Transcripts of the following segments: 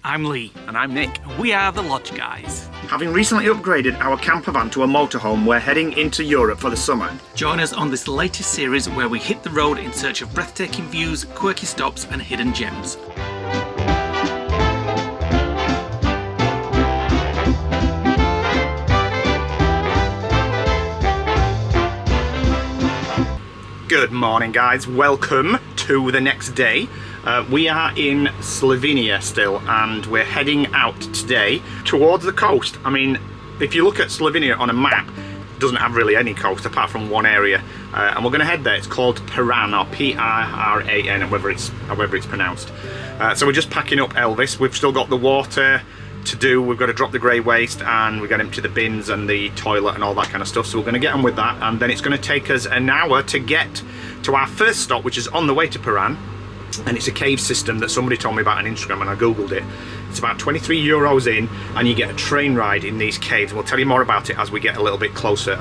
I'm Lee. And I'm Nick. We are the Lodge Guys. Having recently upgraded our campervan to a motorhome, we're heading into Europe for the summer. Join us on this latest series where we hit the road in search of breathtaking views, quirky stops and hidden gems. Good morning guys, welcome to the next day. We are in Slovenia still, and we're heading out today towards the coast. I mean, if you look at Slovenia on a map, it doesn't have really any coast apart from one area, and we're going to head there. It's called Piran, or P-I-R-A-N, however it's pronounced. So we're just packing up Elvis. We've still got the water to do. We've got to drop the grey waste, and we've got to empty the bins and the toilet and all that kind of stuff. So we're going to get on with that, and then it's going to take us an hour to get to our first stop, which is on the way to Piran. And it's a cave system that somebody told me about on Instagram, and I googled it. It's about 23 euros in, and you get a train ride in these caves. We'll tell you more about it as we get a little bit closer,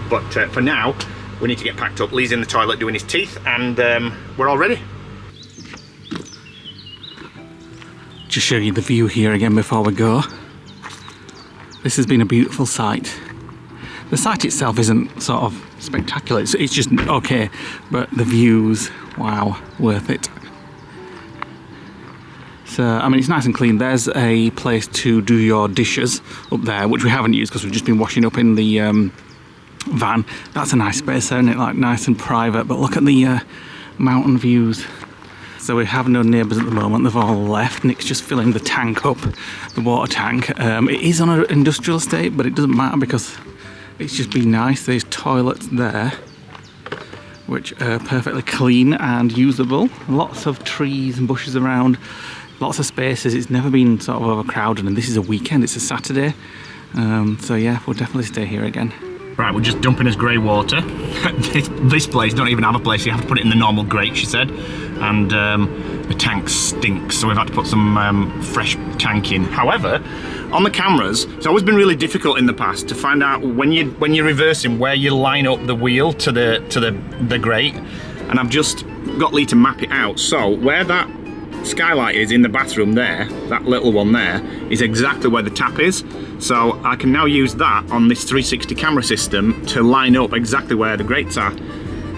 but for now we need to get packed up. Lee's in the toilet doing his teeth, and we're all ready. Just show you the view here again before we go. This has been a beautiful sight. The site itself isn't sort of spectacular, it's just okay, but the views, wow, worth it. So, I mean, it's nice and clean. There's a place to do your dishes up there, which we haven't used because we've just been washing up in the van. That's a nice space, isn't it? Like, nice and private, but look at the mountain views. So we have no neighbours at the moment, they've all left. Nick's just filling the tank up, the water tank. It is on an industrial estate, but it doesn't matter because it's just been nice. There's toilets there, which are perfectly clean and usable. Lots of trees and bushes around, lots of spaces. It's never been sort of overcrowded, and this is a weekend, it's a Saturday. So yeah, we'll definitely stay here again. Right, we're just dumping his grey water. This place don't even have a place, you have to put it in the normal grate, she said. And the tank stinks, so we've had to put some fresh tank in. However, on the cameras, it's always been really difficult in the past to find out when you're reversing where you line up the wheel to the grate. And I've just got Lee to map it out. So where that skylight is in the bathroom there, that little one there, is exactly where the tap is. So I can now use that on this 360 camera system to line up exactly where the grates are.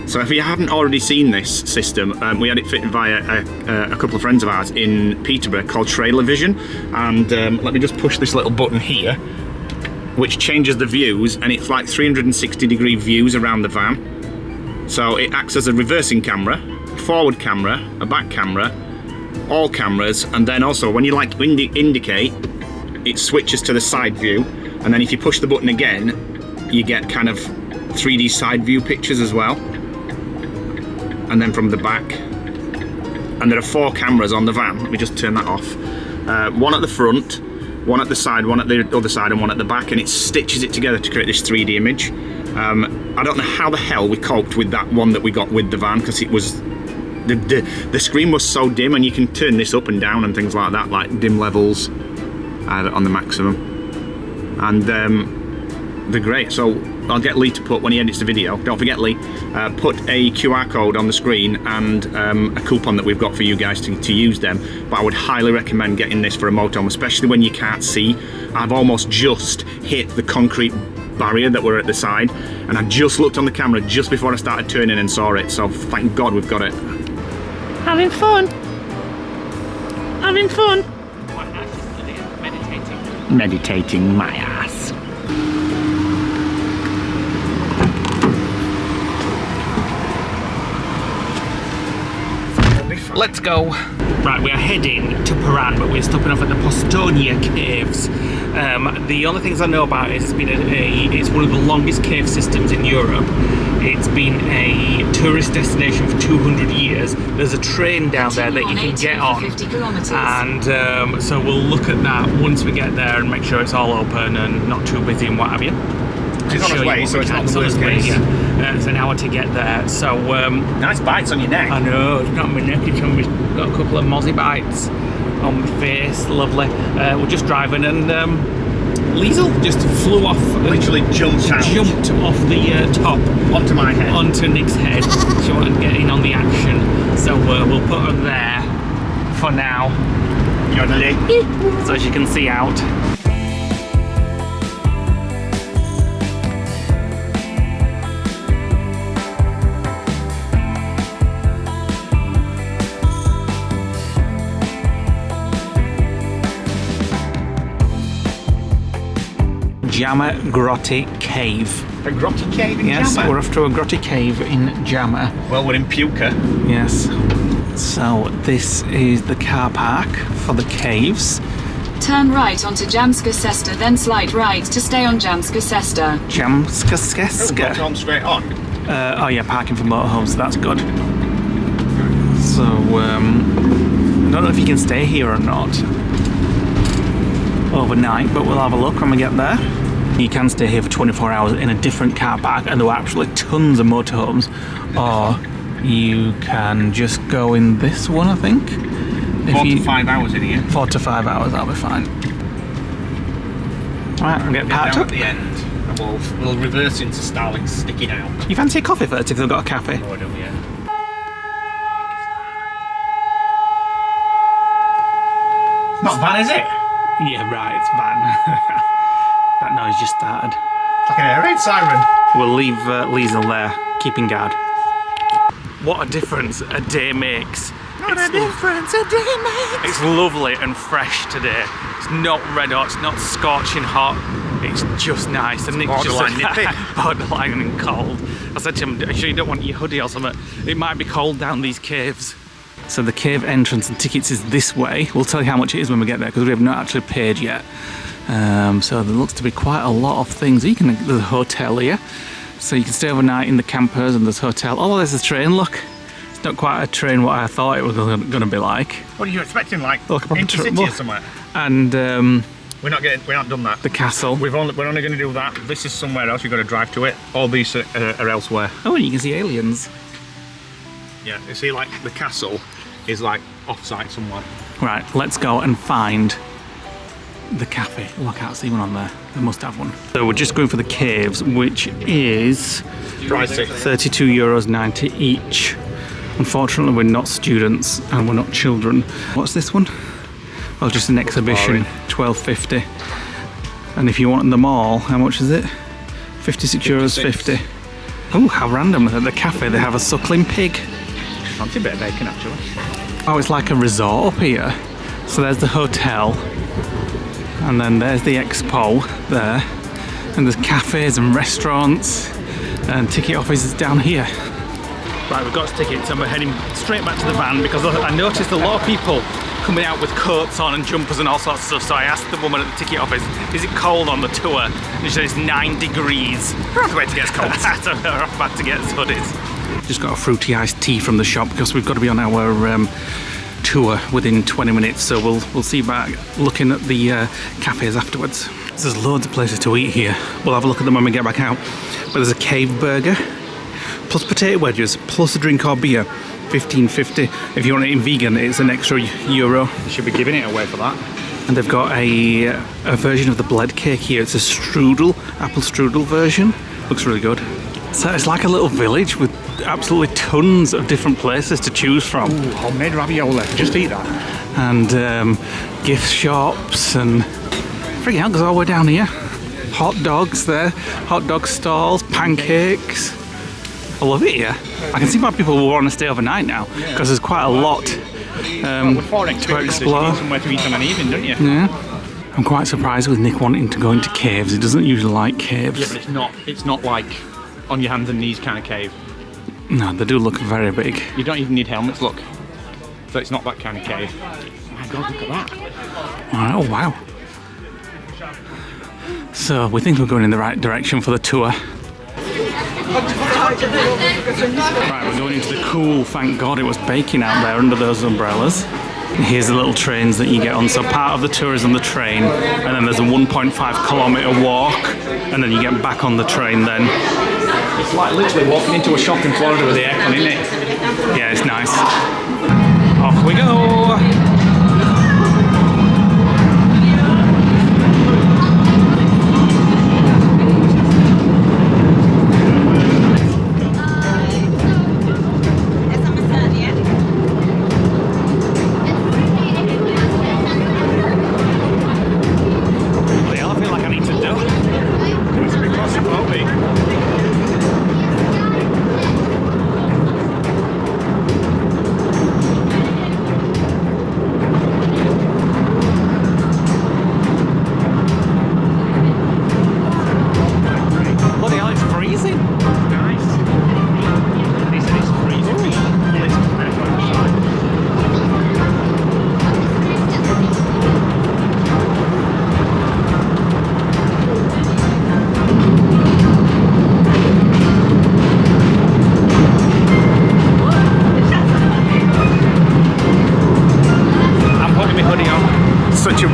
So if you haven't already seen this system, we had it fitted via a couple of friends of ours in Peterborough called Trailer Vision. And let me just push this little button here, which changes the views, and it's like 360-degree views around the van. So it acts as a reversing camera, forward camera, a back camera, all cameras, and then also when you like indicate, it switches to the side view, and then if you push the button again, you get kind of 3D side view pictures as well. And then from the back, and there are 4 cameras on the van. Let me just turn that off. One at the front, one at the side, one at the other side, and one at the back, and it stitches it together to create this 3D image. I don't know how the hell we coped with that one that we got with the van, because it was the screen was so dim, and you can turn this up and down and things like that, like dim levels on the maximum, and they're great. So I'll get Lee to put, when he edits the video, don't forget Lee, put a QR code on the screen and a coupon that we've got for you guys to use them. But I would highly recommend getting this for a motorhome, especially when you can't see. I've almost just hit the concrete barrier that were at the side, and I just looked on the camera just before I started turning and saw it, so thank God we've got it. Having fun? Having fun? Meditating my ass. Let's go. Right, we are heading to Piran, but we're stopping off at the Postojna caves. The only things I know about it is it's one of the longest cave systems in Europe. It's been a tourist destination for 200 years. There's a train down there that you can get on, and so we'll look at that once we get there and make sure it's all open and not too busy and what have you. It's on its way, so it's not the worst case. It's an hour to get there, so nice bites on your neck. I know, it's not on my neck, it's on my, got a couple of mozzie bites on my face, lovely. We're just driving, and Liesl just flew off. Literally jumped off the top. Onto my head. Onto Nick's head. She wanted to get in on the action, so we'll put her there for now. so as you can see out. Jammer Grotti Cave. A grotty cave in Yes, Jammer? we're off to a grotty cave in Jammer. Well, we're in Puka. Yes. So this is the car park for the caves. Turn right onto Jamska Cesta, then slide right to stay on Jamska Cesta. Jamska Oh, Skeska. straight on. Oh yeah, parking for motorhomes, so that's good. So, I don't know if you can stay here or not overnight, but we'll have a look when we get there. You can stay here for 24 hours in a different car park, and there are actually tons of motorhomes, or you can just go in this one, I think. 4 to 5 hours in here. 4 to 5 hours, that'll be fine. Right, we'll get parked down up. at the end, and we'll reverse into Starling sticking out. You fancy a coffee first if they've got a cafe? Oh, I do, yeah. Not van, is it? Yeah, right, it's van. That noise just started. It's like an air raid siren. We'll leave Liesl there, keeping guard. What a difference a day makes. What a difference a day makes. It's lovely and fresh today. It's not red hot, it's not scorching hot. It's just nice. And it's borderline just nippy. borderline and cold. I said to him, are you sure you don't want your hoodie or something? It might be cold down these caves. So the cave entrance and tickets is this way. We'll tell you how much it is when we get there because we have not actually paid yet. So there looks to be quite a lot of things. There's a hotel here, so you can stay overnight in the campers, and there's a hotel. Oh, there's a train, look. It's not quite a train what I thought it was going to be like. What are you expecting, like Look, intercity or somewhere? And We're not done that. the castle. We're only going to do that. This is somewhere else. You've got to drive to it. All these are elsewhere. Oh, and you can see aliens. Yeah, you see, like the castle is like off-site somewhere. Right, let's go and find the cafe. Oh, I can't see one on there. They must have one. So we're just going for the caves, which is Pricey. €32.90 each. Unfortunately, we're not students and we're not children. What's this one? Well, just an exhibition, £12.50. And if you want them all, how much is it? €56.50. Oh, how random. At the cafe, they have a suckling pig. Fancy a bit of bacon, actually. Oh, it's like a resort up here. So there's the hotel. And then there's the expo there. And there's cafes and restaurants and ticket offices down here. Right, we've got tickets and we're heading straight back to the van because I noticed a lot of people coming out with coats on and jumpers and all sorts of stuff. So I asked the woman at the ticket office, is it cold on the tour? And she said it's 9 degrees. We're off the way to get us cold. So we're off back to get us hoodies. Just got a fruity iced tea from the shop because we've got to be on our tour within 20 minutes, so we'll see you back looking at the cafes afterwards. There's loads of places to eat here. We'll have a look at them when we get back out. But there's a cave burger, plus potato wedges, plus a drink or beer, $15.50. If you want it in vegan, it's an extra euro. You should be giving it away for that. And they've got a version of the bread cake here. It's a strudel, apple strudel version. Looks really good. So it's like a little village with absolutely tons of different places to choose from. Ooh, homemade ravioli. Just eat that. And gift shops and freaking hell, goes all the way down here. Hot dogs there, hot dog stalls, pancakes. I love it here. I can see why people will want to stay overnight now because there's quite a lot to explore. Somewhere to eat on an evening, don't you? Yeah. I'm quite surprised with Nick wanting to go into caves. He doesn't usually like caves. Yeah, but it's not like on your hands and knees kind of cave. No, they do look very big. You don't even need helmets, look. So it's not that kind of cave. Oh my god, look at that. Oh wow. So we think we're going in the right direction for the tour. Right, we're going into the cool, thank God it was baking out there under those umbrellas. Here's the little trains that you get on. So part of the tour is on the train, and then there's a 1.5 kilometre walk, and then you get back on the train then. It's like literally walking into a shop in Florida with the aircon, isn't it? Yeah, it's nice. Off we go!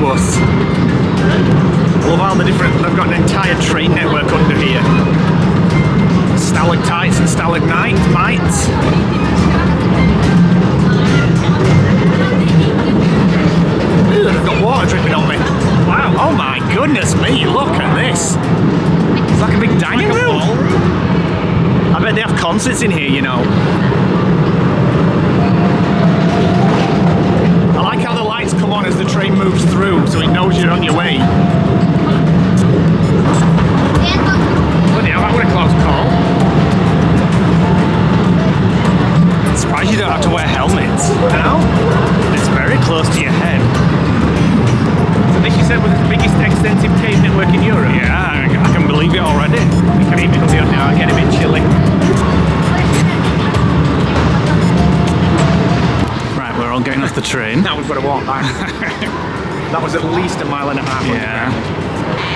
bus. I love all the different, they've got an entire train network under here. Stalactites and stalagmites. Ooh, they've got water dripping on me. Wow, oh my goodness me, look at this. It's like a big dining room. I bet they have concerts in here, you know. I like how the lights come on as the train moves through, so it knows you're on your way. Bloody hell, that was a close call. I'm surprised you don't have to wear helmets. You know? It's very close to your head. So this, you said, was the biggest extensive cave network in Europe? Yeah, I can believe it already. You can even see it now, get a bit chilly. Right, we're all getting off the train. Now we've got to walk back. That was at least 1.5 miles. Yeah.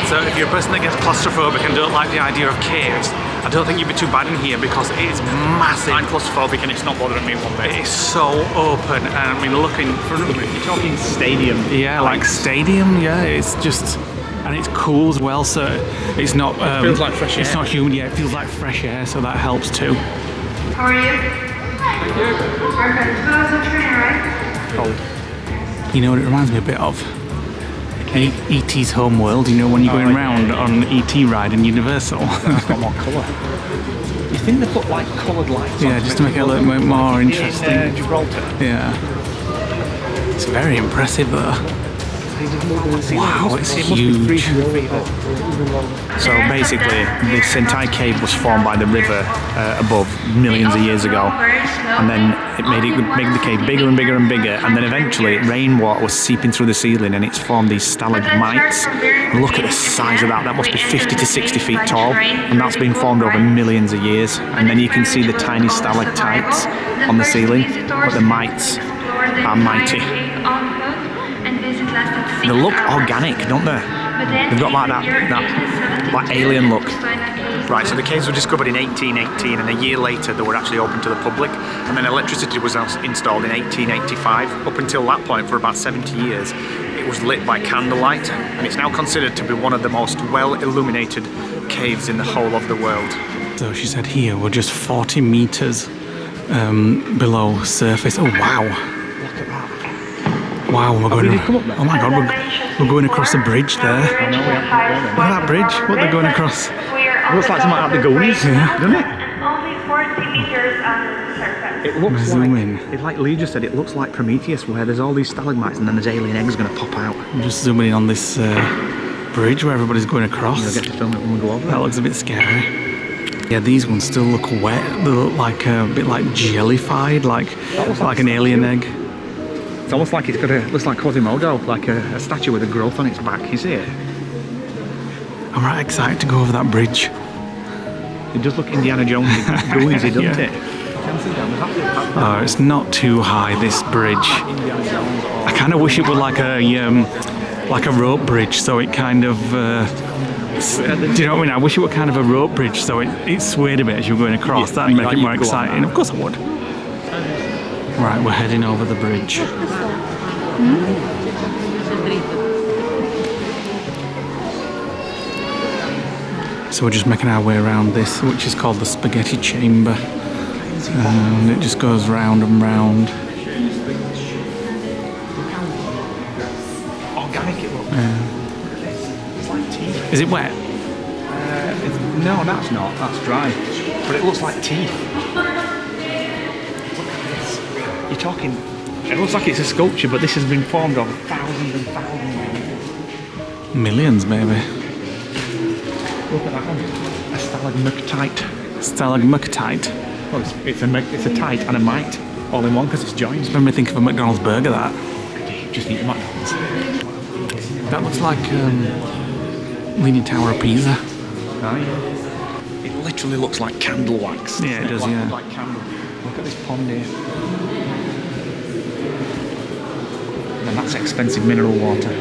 So if you're a person that gets claustrophobic and don't like the idea of caves, I don't think you'd be too bad in here because it is massive. I'm claustrophobic and it's not bothering me one bit. It is so open, and I mean, look in front of me. You're talking stadium. Yeah, like stadium. Yeah, it's just, and it's cool as well. So it's not. It feels like fresh air. It's not humid. Yeah, it feels like fresh air, so that helps too. How are you? Thank you. Perfect. So that's the train, right? Cold. You know what it reminds me a bit of? E.T.'s Homeworld, you know, when you're going round on E.T. ride in Universal. It's got more colour. You think they put like coloured lights on? Yeah, just to make it a little bit more interesting. In Gibraltar. Yeah. It's very impressive though. Wow, it's huge. So basically, this entire cave was formed by the river above millions of years ago, and then it made the cave bigger and bigger and bigger, and then eventually rainwater was seeping through the ceiling, and it's formed these stalagmites. And look at the size of that. That must be 50 to 60 feet tall, and that's been formed over millions of years. And then you can see the tiny stalactites on the ceiling, but the mites are mighty. They look organic, don't they? They've got like that like alien look. Right, so the caves were discovered in 1818, and a year later they were actually open to the public, and then electricity was installed in 1885. Up until that point, for about 70 years, it was lit by candlelight, and it's now considered to be one of the most well-illuminated caves in the whole of the world. So she said here we're just 40 meters below surface. Oh wow. Look at that. Wow, we're going. Oh my God, we're going across a bridge there. I know, we have to go there. Look at that bridge. What they're going across. It looks like something like the Goonies, doesn't it? And only 40 meters under the surface. It looks Zoom like, in. it's like Lee just said, it looks like Prometheus, where there's all these stalagmites and then there's alien eggs going to pop out. I'm just zooming in on this bridge where everybody's going across. You'll get to film it when we go over That there. looks a bit scary. Yeah, these ones still look wet. They look like a bit like jellified, like an alien egg. It's almost like it's got looks like Quasimodo, like a statue with a growth on its back. You see it? I'm right excited to go over that bridge. It does look Indiana Jones, Gooniesy, doesn't Yeah. it? Oh, it's not too high, this bridge. I kind of wish it were like a rope bridge, so it kind of. Do you know what I mean? I wish it were kind of a rope bridge, so it swayed a bit as you were going across. That'd make it more exciting. Of course I would. Right, we're heading over the bridge. So we're just making our way around this, which is called the Spaghetti Chamber. And it just goes round and round. Organic it looks. It's like teeth. Is it wet? No, that's not. That's dry. But it looks like teeth. Look at this. You're talking. It looks like it's a sculpture, but this has been formed over thousands and thousands of years. Millions, maybe. Look at that one. A stalagmictite. Stalagmictite. Well, it's a tite and a mite all in one because it's joined. Made me think of a McDonald's burger, that. Just eat McDonald's. That looks like Leaning Tower of Pisa. Right. It literally looks like candle wax. Yeah, it does, like, yeah. Like candle. Look at this pond here. And that's expensive mineral water.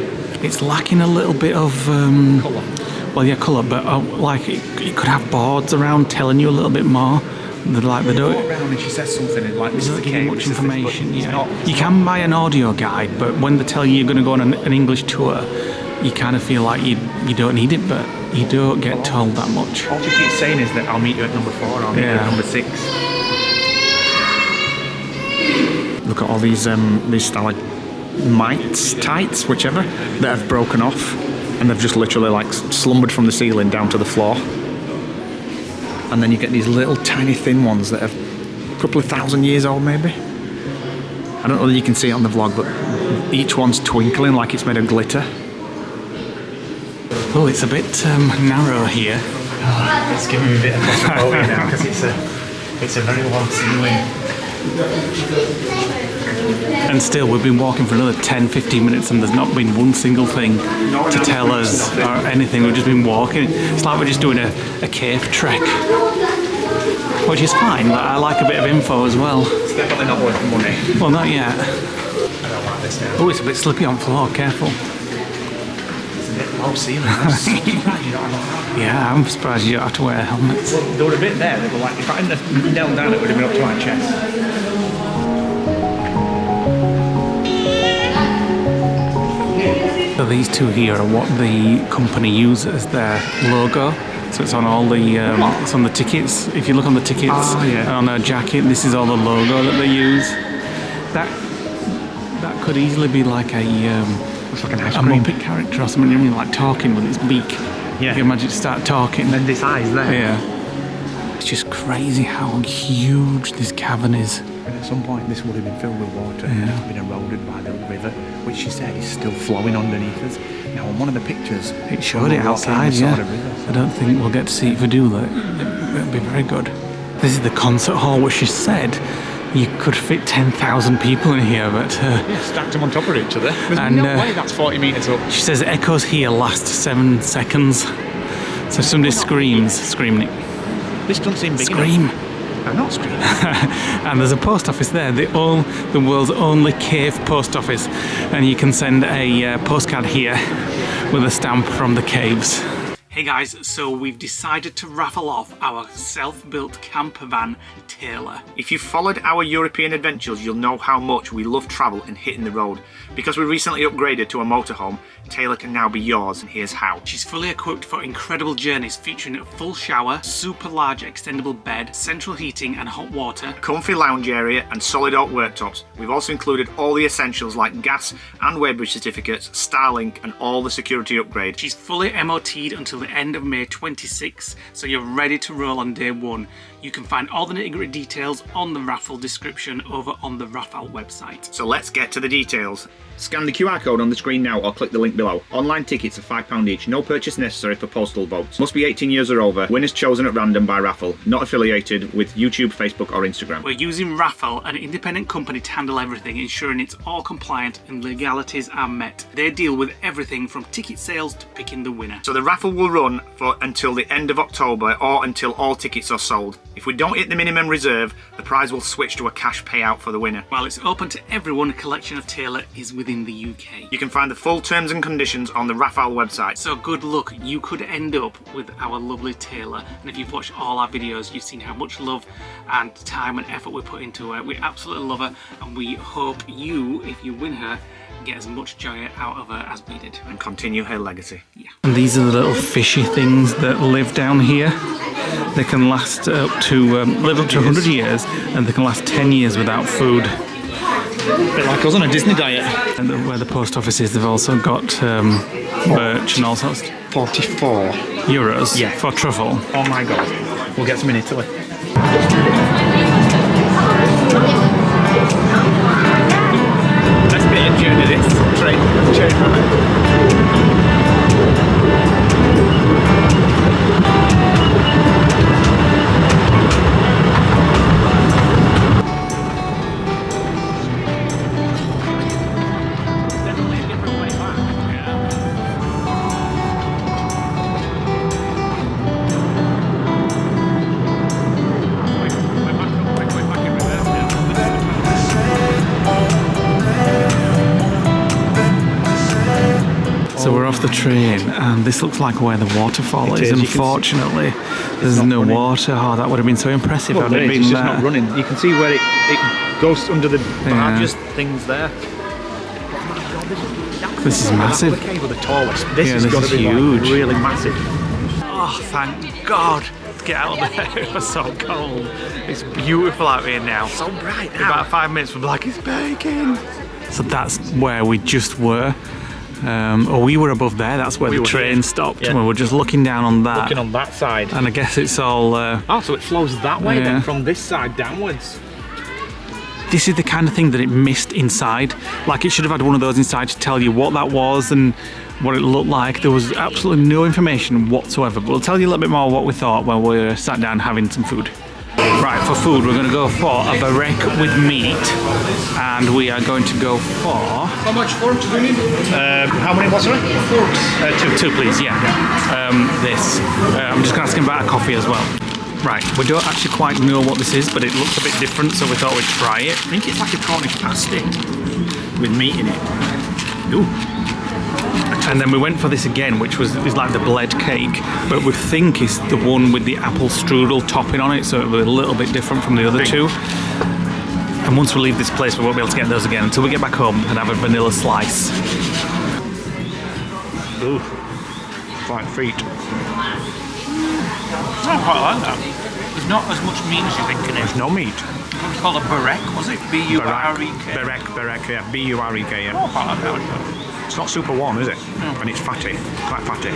It's lacking a little bit of Colour. well, yeah, colour, but like it could have boards around telling you a little bit more. They don't. Walk around and she says something like this is the Give you cave. much information. It's Yeah, not. you can buy an audio guide, but when they tell you you're going to go on an English tour, you kind of feel like you don't need it, but you don't get told that much. All she keeps saying is that I'll meet you at number 4, I'll meet you at number 6. Look at all these stalagmites, tights, whichever, that have broken off, and they've just literally like slumbered from the ceiling down to the floor. And then you get these little tiny thin ones that are a couple of thousand years old maybe. I don't know whether you can see it on the vlog, but each one's twinkling like it's made of glitter. Oh, it's a bit narrow here. It's giving me a bit of claustrophobia now because it's a very long ceiling. And still, we've been walking for another 10-15 minutes and there's not been one single thing to tell us or anything. We've just been walking. It's like we're just doing a cave trek, which is fine, but I like a bit of info as well. It's definitely not worth the money. Well, not yet. I don't like this now. Oh, it's a bit slippy on floor, careful. It's a bit low ceiling. I'm surprised you don't have a helmet. Yeah, I'm surprised you don't have to wear helmets. Well, there were a bit there that were like, if I hadn't have knelt down, it would have been up to my chest. So these two here are what the company uses as their logo. So it's on all the it's on the tickets. If you look on the tickets and on their jacket, this is all the logo that they use. That could easily be like a It's like an ice a cream. Muppet character or something. You mean like talking with its beak? Yeah. You can imagine it start talking. And then this eye's there. Yeah. It's just crazy how huge this cavern is. And at some point this would have been filled with water and it's been eroded by the river, which she said is still flowing underneath us. Now on one of the pictures, It showed it outside, yeah. yeah. I don't think we'll get to see it if we do that. It'll be very good. This is the concert hall, which she said you could fit 10,000 people in here, but Yeah, stacked them on top of each other. There's And, no way that's 40 metres up. she says echoes here last 7 seconds. So if somebody screaming it. This doesn't seem big Scream. enough. I'm not screaming. And there's a post office there, the world's only cave post office, and you can send a postcard here with a stamp from the caves. Hey guys, so we've decided to raffle off our self-built campervan Taylor. If you've followed our European adventures, you'll know how much we love travel and hitting the road. Because we recently upgraded to a motorhome, Taylor can now be yours, and here's how. She's fully equipped for incredible journeys featuring a full shower, super large extendable bed, central heating and hot water, Comfy lounge area and solid oak worktops. We've also included all the essentials like gas and Weybridge certificates, Starlink and all the security upgrades. She's fully MOT'd until the end of May 26, so you're ready to roll on day 1. You can find all the nitty-gritty details on the raffle description over on the raffle website. So let's get to the details. Scan the QR code on the screen now or click the link below. Online tickets are £5 each, no purchase necessary for postal votes. Must be 18 years or over. Winners chosen at random by raffle. Not affiliated with YouTube, Facebook or Instagram. We're using Raffle, an independent company, to handle everything, ensuring it's all compliant and legalities are met. They deal with everything from ticket sales to picking the winner. So the raffle will run for until the end of October or until all tickets are sold. If we don't hit the minimum reserve, the prize will switch to a cash payout for the winner. While it's open to everyone, a collection of Taylor is within the UK. You can find the full terms and conditions on the Raffle website. So good luck, you could end up with our lovely Taylor. And if you've watched all our videos, you've seen how much love and time and effort we put into her. We absolutely love her, and we hope you, if you win her, get as much joy out of her as we did. And continue her legacy. Yeah. And these are the little fishy things that live down here. They can last up to live up to 100 years, and they can last 10 years without food. A bit like us on a Disney diet. And where the post office is, they've also got birch and all sorts. 44 euros Yeah. for truffle. Oh my god. We'll get some in Italy. Nice bit of journey this train ride. So we're off the train, and this looks like where the waterfall is. Unfortunately, there's no water. Oh, that would have been so impressive had it been it's just there. not running. You can see where it goes under the largest things there. This is massive. That's the cave of the tallest. This has this got is to be huge. like really massive. Oh, thank God to get out of there. It was so cold. It's beautiful out here now. So bright In now. about 5 minutes, we're like, it's baking. So that's where we just were. Or we were above there. That's where the train stopped. Yeah. And we were just looking down on that. Looking on that side. And I guess it's all... Oh, so it flows that way Yeah. then, from this side downwards. This is the kind of thing that it missed inside. Like, it should have had one of those inside to tell you what that was and what it looked like. There was absolutely no information whatsoever. But we'll tell you a little bit more what we thought when we were sat down having some food. Right, for food, we're going to go for a barek with meat. And we are going to go for... How much forks do you need? How many was it? Forks. Two, please, yeah. This. I'm just going to ask him about a coffee as well. Right, we don't actually quite know what this is, but it looks a bit different, so we thought we'd try it. I think it's like a Cornish pasty with meat in it. Ooh. And then we went for this again, which is like the bled cake, but we think it's the one with the apple strudel topping on it, so it was a little bit different from the other two. And once we leave this place, we won't be able to get those again until we get back home and have a vanilla slice. Ooh. Like feet. I quite like that. There's not as much meat as you think in it. There's no meat. It was called a barek, was it? B-U-R-E-K. Barek, yeah. B-U-R-E-K, yeah. Oh, I quite like that. It's not super warm, is it? No. And it's fatty, quite fatty.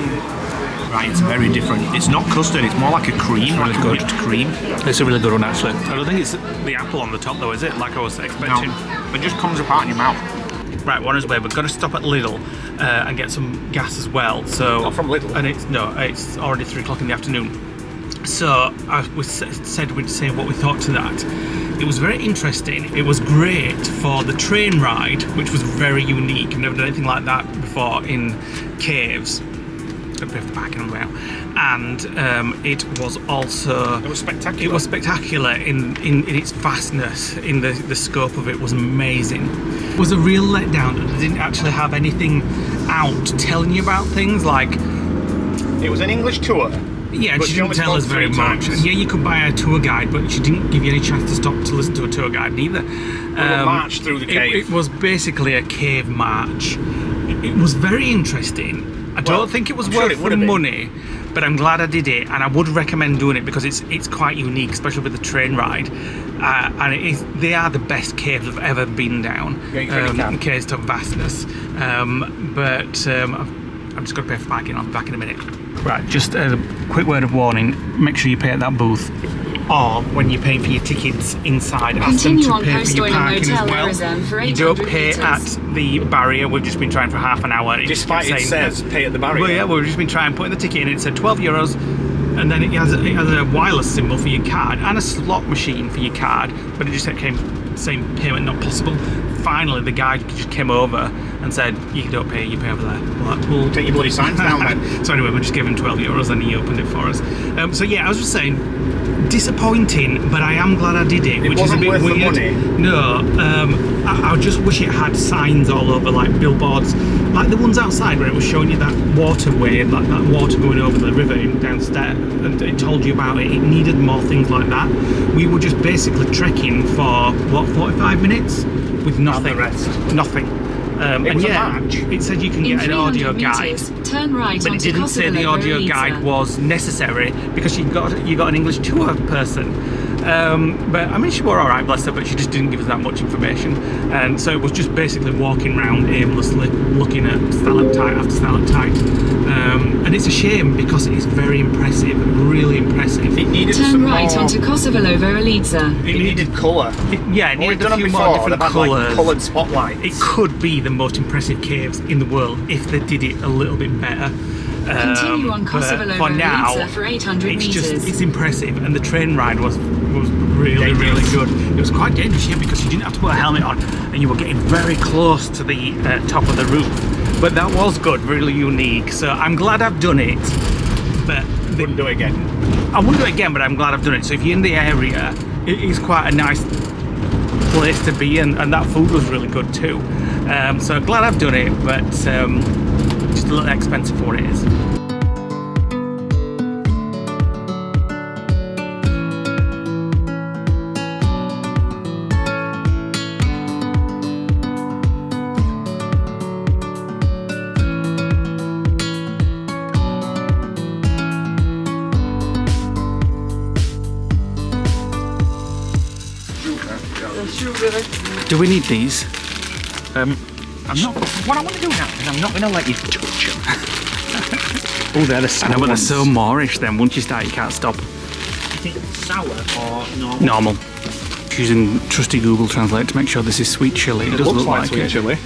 Right, it's very different. It's not custard, it's more like a cream, like a whipped cream. It's a really good one, actually. I don't think it's the apple on the top, though, is it? Like I was expecting. No, it just comes apart in your mouth. Right, one is where we've got to stop at Lidl and get some gas as well. So Not from Lidl? And it's already 3 o'clock in the afternoon. So we said we'd say what we thought to that. It was very interesting. It was great for the train ride, which was very unique. I've never done anything like that before in caves. Got to pay for the parking on the way out. And it was also... It was spectacular. It was spectacular in its vastness. In the scope of it was amazing. It was a real letdown that they didn't actually have anything out telling you about things like... It was an English tour. Yeah, But she she didn't only tell spoke us very 3 much. times. And yeah, you could buy a tour guide, but she didn't give you any chance to stop to listen to a tour guide neither. March through the cave. It was basically a cave march. It was very interesting. I don't think it was worth the money, but I'm glad I did it, and I would recommend doing it because it's quite unique, especially with the train ride. And they are the best caves I've ever been down. Yeah, you really can. In case of vastness. I'm just going to pay for parking. I'll be back in a minute. Right, just a quick word of warning. Make sure you pay at that booth. Or when you're paying for your tickets inside, ask them Continue to on pay for your Postojna parking as Motel well. Arizem for You don't 800 pay meters. at the barrier. We've just been trying for half an hour. It Despite kept it saying- says pay at the barrier. Well, yeah, we've just been trying putting the ticket in. It said €12, and then it has a wireless symbol for your card and a slot machine for your card, but it just came saying payment not possible. Finally, the guy just came over and said, "You don't pay, you pay over there." We'll Take your bloody signs down then. So anyway, we just gave him €12 and he opened it for us. So yeah, I was just saying, disappointing, but I am glad I did it, which is a wasn't bit worth the weird. money? No, I just wish it had signs all over, like billboards, like the ones outside where it was showing you that waterway, like that water going over the river downstairs, and it told you about it. It needed more things like that. We were just basically trekking for, what, 45 minutes? With nothing. And the rest. Nothing. And was a yeah, march. it said you can In get an audio 300 guide. meters, turn right But it onto didn't say the Kosovo audio Lica. guide was necessary because you got an English tour person. But I mean, she were all right, bless her, but she just didn't give us that much information. And so it was just basically walking around aimlessly, looking at stalactite after stalactite. And it's a shame because it is very impressive, really impressive. It needed Turn some right more... onto Kosovo Lica. It needed colour. Yeah, it We've needed done a them few more before, different they've had like colours. coloured spotlights. It could be the most impressive caves in the world if they did it a little bit better. Continue on But Kosovo for now, Lica for 800 it's meters. it's impressive, and the train ride was really good. It was quite dangerous, yeah, because you didn't have to put a helmet on, and you were getting very close to the top of the roof. But that was good, really unique. So I'm glad I've done it. But Wouldn't do it again. I wouldn't do it again, but I'm glad I've done it. So if you're in the area, it is quite a nice place to be, and that food was really good too. So glad I've done it, but just a little ridiculously expensive for what it is. Do we need these? I'm not. What I want to do now is I'm not going to let you touch them. Oh, they're the sour I know, but they're ones. so Moorish then. Once you start, you can't stop. You think sour or normal? Normal. Using trusty Google Translate to make sure this is sweet chili. It does looks look like sweet it. chili.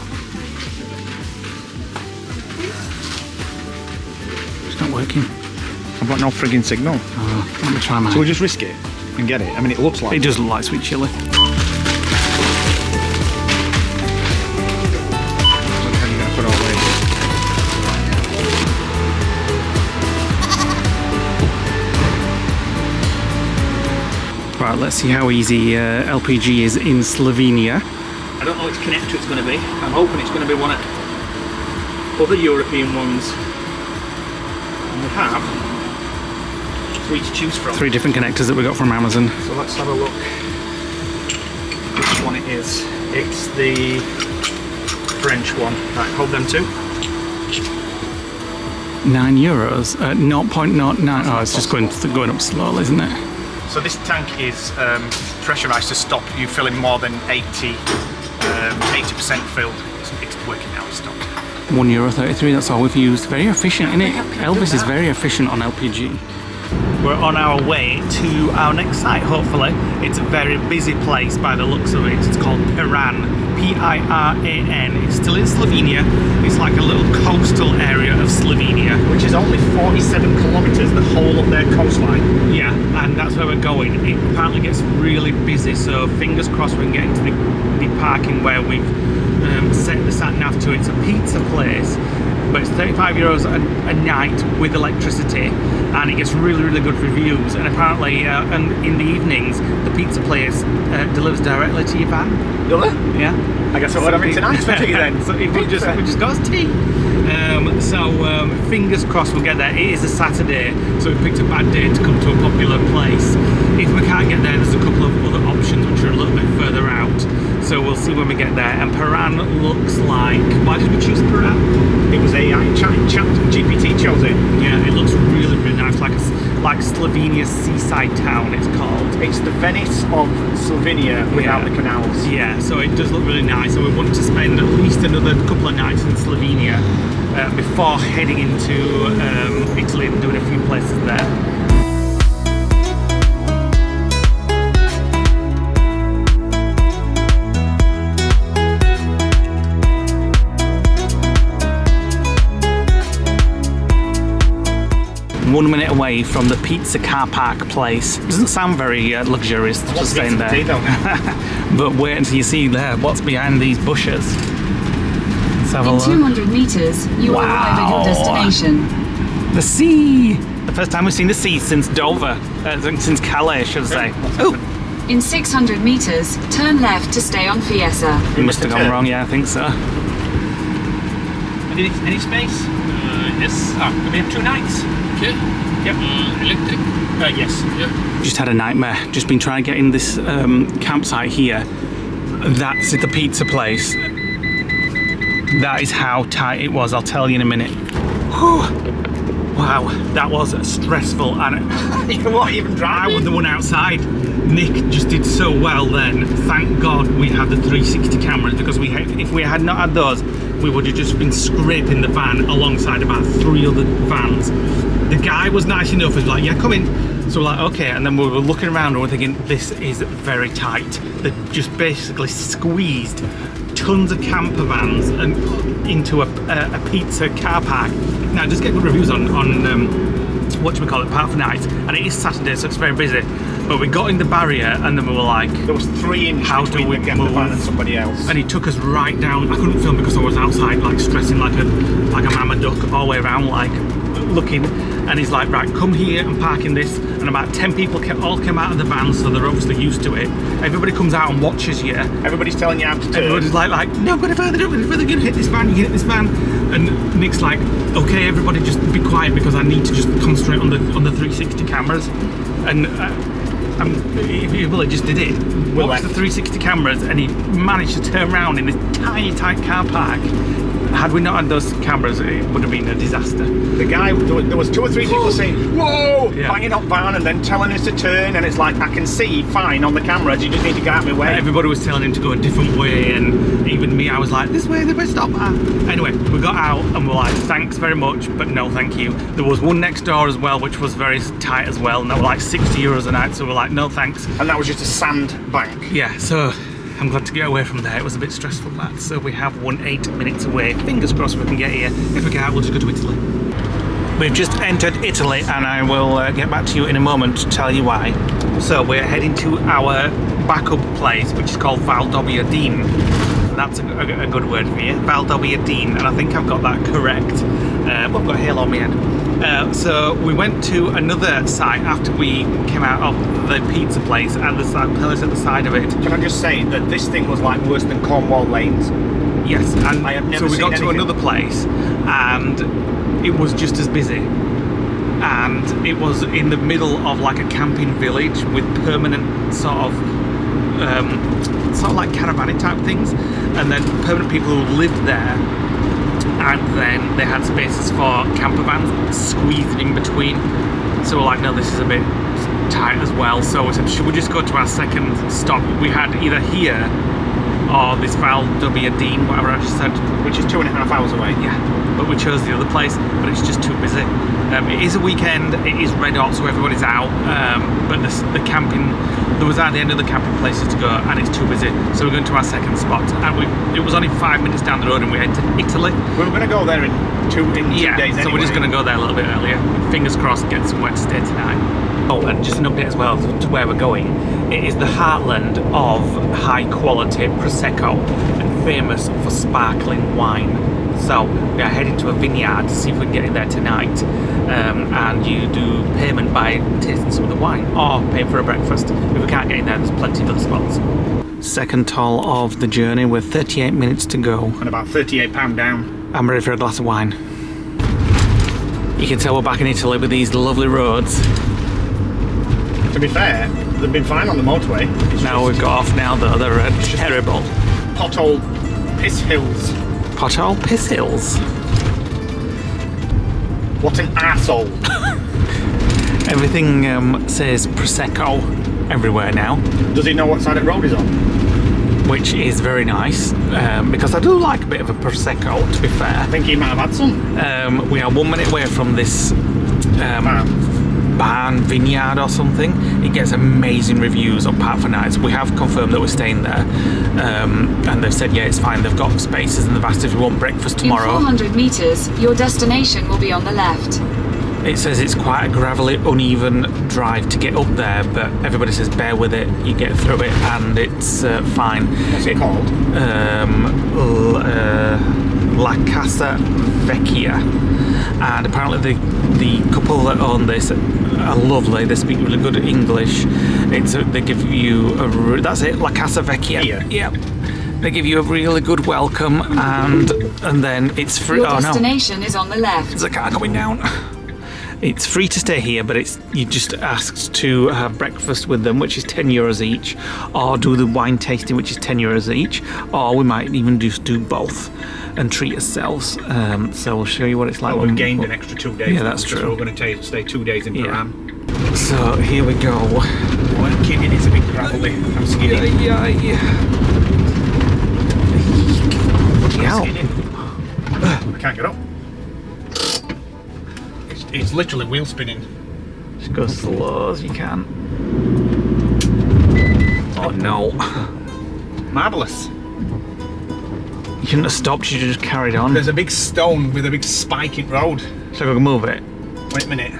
It's not working. I've got no frigging signal. Oh, let me try mine. So we'll just risk it and get it. I mean, it looks like It does look like sweet chili. Right, let's see how easy LPG is in Slovenia. I don't know which connector it's going to be. I'm hoping it's going to be one of other European ones. And we have 3 to choose from. 3 different connectors that we got from Amazon. So let's have a look which one it is. It's the French one. Right, hold them two. €9, 0.09. Oh, it's just going up slowly, isn't it? So this tank is pressurised to stop you filling more than 80% filled. It's working now, it's stopped. €1.33, that's all we've used. Very efficient, isn't it? Elvis is very efficient on LPG. We're on our way to our next site, hopefully. It's a very busy place by the looks of it. It's called Piran, P-I-R-A-N. It's still in Slovenia. It's like a little coastal area of Slovenia. Which is only 47 kilometres, the whole of their coastline. Yeah, and that's where we're going. It apparently gets really busy, so fingers crossed we can get into the parking where we've set the sat nav to. It's a pizza place, but it's €35 a night with electricity, and it gets really, really good reviews. And apparently, and in the evenings, the pizza place delivers directly to your van. Does it? Yeah. I guess what I'm in tonight for tea then. So we just got us tea. Fingers crossed we'll get there. It is a Saturday, so we picked a bad day to come to a popular place. If we can't get there, there's a couple of other options which are a little bit further out. So we'll see when we get there. And Piran looks like... Why did we choose Piran? It was AI chat GPT chose it. Yeah, it looks really, really nice. Like Slovenia's seaside town, it's called. It's the Venice of Slovenia without the canals. Yeah, so it does look really nice. So we wanted to spend at least another couple of nights in Slovenia before heading into Italy and doing a few places there. One minute away from the pizza car park place. Doesn't sound very luxurious to just staying there. But wait until you see there what's behind these bushes. Let's have a In look. 200 meters, you will arrive at your destination. The sea! The first time we've seen the sea since Dover. Since Calais, should I say. Oh! In 600 meters, turn left to stay on Fiesa. We must have gone wrong, yeah, I think so. Any space? Yes. We have 2 nights. Okay. Yep. Electric. Yes. Yeah. Just had a nightmare. Just been trying to get in this campsite here. That's the pizza place. That is how tight it was, I'll tell you in a minute. Whew. Wow, that was stressful. And You weren't even I driving. was the one outside. Nick just did so well then. Thank God we had the 360 cameras, because if we had not had those, we would have just been scraping the van alongside about 3 other vans. The guy was nice enough, he was like, yeah, come in. So we're like, okay, and then we were looking around and we're thinking, this is very tight. They just basically squeezed tons of camper vans and into a pizza car park. Now, just get good reviews on whatchamacallit, Park for Night, and it is Saturday, so it's very busy. But we got in the barrier and then we were like, There was 3 inches how do between we the camper van move? and somebody else. And he took us right down. I couldn't film because I was outside, like stressing like a mama duck all the way around, like looking, and he's like, right, come here and park in this. And about 10 people all came out of the van, so they're obviously used to it. Everybody comes out and watches you. Everybody's telling you how to turn. Everybody's like, no, go further, you're going to hit this van, you hit this van. And Nick's like, okay, everybody just be quiet because I need to just concentrate on the 360 cameras. And he just did it. Watched the 360 cameras, and he managed to turn around in this tiny, tight car park. Had we not had those cameras, it would have been a disaster. The guy, there was 2 or 3 people saying, whoa, banging up van and then telling us to turn, and it's like, I can see fine on the cameras, you just need to get out of my way. Everybody was telling him to go a different way, and even me, I was like, this way, stop. Anyway, we got out and we're like, thanks very much, but no thank you. There was one next door as well, which was very tight as well, and that were like €60 a night, so we're like, no thanks. And that was just a sand bank. Yeah, so I'm glad to get away from there. It was a bit stressful, that. So we have 8 minutes away. Fingers crossed we can get here. If we can't, we'll just go to Italy. We've just entered Italy, and I will get back to you in a moment to tell you why. So we're heading to our backup place, which is called Valdobbiadene. That's a good word for you, Valdobbiadene, and I think I've got that correct. I've got a hail on my head. So we went to another site after we came out of the pizza place, and there's a place at the side of it. Can I just say that this thing was like worse than Cornwall lanes? Yes, and I have never so we got seen to anything. another place, and it was just as busy. And it was in the middle of like a camping village with permanent sort of like caravan type things, and then permanent people who lived there, and then they had spaces for campervans squeezed in between. So we're like, no, this is a bit tight as well. So we said, should we just go to our second stop? We had either here or this Valdobbiadene, whatever I just said, Which is 2.5 hours away. yeah, but we chose the other place, but it's just too busy. It is a weekend, it is red hot, so everybody's out, but the camping, there was hardly any other camping places to go, and it's too busy, so we're going to our second spot. And it was only 5 minutes down the road, and we entered Italy. We were going to go there in two days anyway. So we're just going to go there a little bit earlier. Fingers crossed, get somewhere to stay tonight. Oh, and just an update as well to where we're going. It is the heartland of high quality Prosecco and famous for sparkling wine. So we are heading to a vineyard to see if we can get in there tonight. And you do payment by tasting some of the wine or paying for a breakfast. If we can't get in there, there's plenty of other spots. Second toll of the journey with 38 minutes to go. And about £38 down. I'm ready for a glass of wine. You can tell we're back in Italy with these lovely roads. To be fair, they've been fine on the motorway. It's Now we've got off now though, they're terrible. pothole piss hills. Pothole piss hills. What an arsehole. Everything says Prosecco everywhere now, Does he know what side of the road he's on? which is very nice, because I do like a bit of a Prosecco, to be fair. I think he might have had some. We are 1 minute away from this barn, vineyard or something. It gets amazing reviews on Park for Nights. We have confirmed that we're staying there, and they've said, yeah, it's fine, they've got spaces, and they've asked if we want breakfast tomorrow. In 400 meters, your destination will be on the left. It says it's quite a gravelly, uneven drive to get up there, but everybody says bear with it, you get through it, and it's fine. What's it called? La Casa Vecchia, and apparently the couple that own this are lovely. They speak really good English. They give you that's it, La Casa Vecchia. Here. Yep. They give you a really good welcome, and then it's free. Your Oh no, destination is on the left. there's a car coming down. It's free to stay here, but you just asked to have breakfast with them, which is €10 each, or do the wine tasting, which is €10 each, or we might even just do both and treat ourselves. So we'll show you what it's like. Well, we've gained an extra 2 days. Yeah, that's because true. We're going to stay 2 days in Piran. So here we go. Well, kidding, it's a bit gravelly. I'm skidding. Yeah. I'm skidding. I can't get up. It's literally wheel spinning. Just go as slow as you can. Oh no. Marvellous. You shouldn't have stopped, you just carried on. There's a big stone with a big spike in road. Shall I go move it? Wait a minute.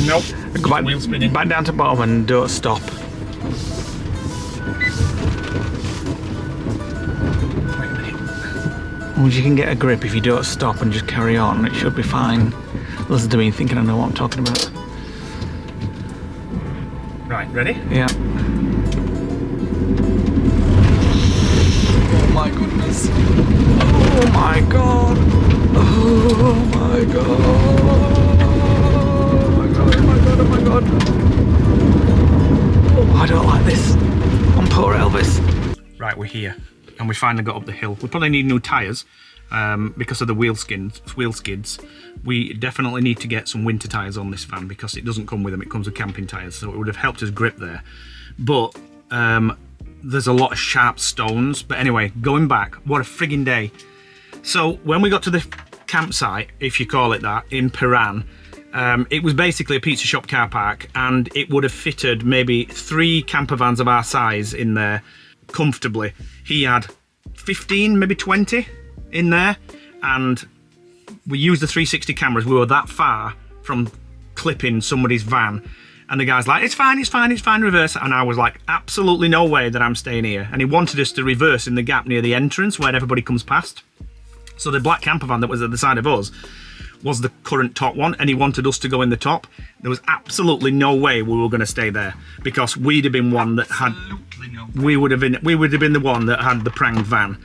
Nope. Go back, Wheel spinning. back down to bottom and don't stop. Wait a minute. Once you can get a grip, if you don't stop and just carry on, it should be fine. Listen to me thinking I know what I'm talking about. Right, ready? Yeah. Oh my goodness. Oh my god. Oh my god. Oh my god, oh my god, oh my god. Oh, I don't like this. I'm poor Elvis. Right, we're here. And we finally got up the hill. We probably need new tyres because of the wheel skids. We definitely need to get some winter tyres on this van because it doesn't come with them, it comes with camping tyres, so it would have helped us grip there. But there's a lot of sharp stones. But anyway, going back, what a frigging day. So when we got to the campsite, if you call it that, in Piran, it was basically a pizza shop car park, and it would have fitted maybe 3 camper vans of our size in there comfortably. He had 15, maybe 20 in there, and we used the 360 cameras. We were that far from clipping somebody's van, and the guy's like, it's fine, reverse. And I was like, absolutely no way that I'm staying here. And he wanted us to reverse in the gap near the entrance where everybody comes past. So the black camper van that was at the side of us was the current top one, and he wanted us to go in the top. There was absolutely no way we were going to stay there, because we'd have been one that had, we would have been the one that had the pranged van,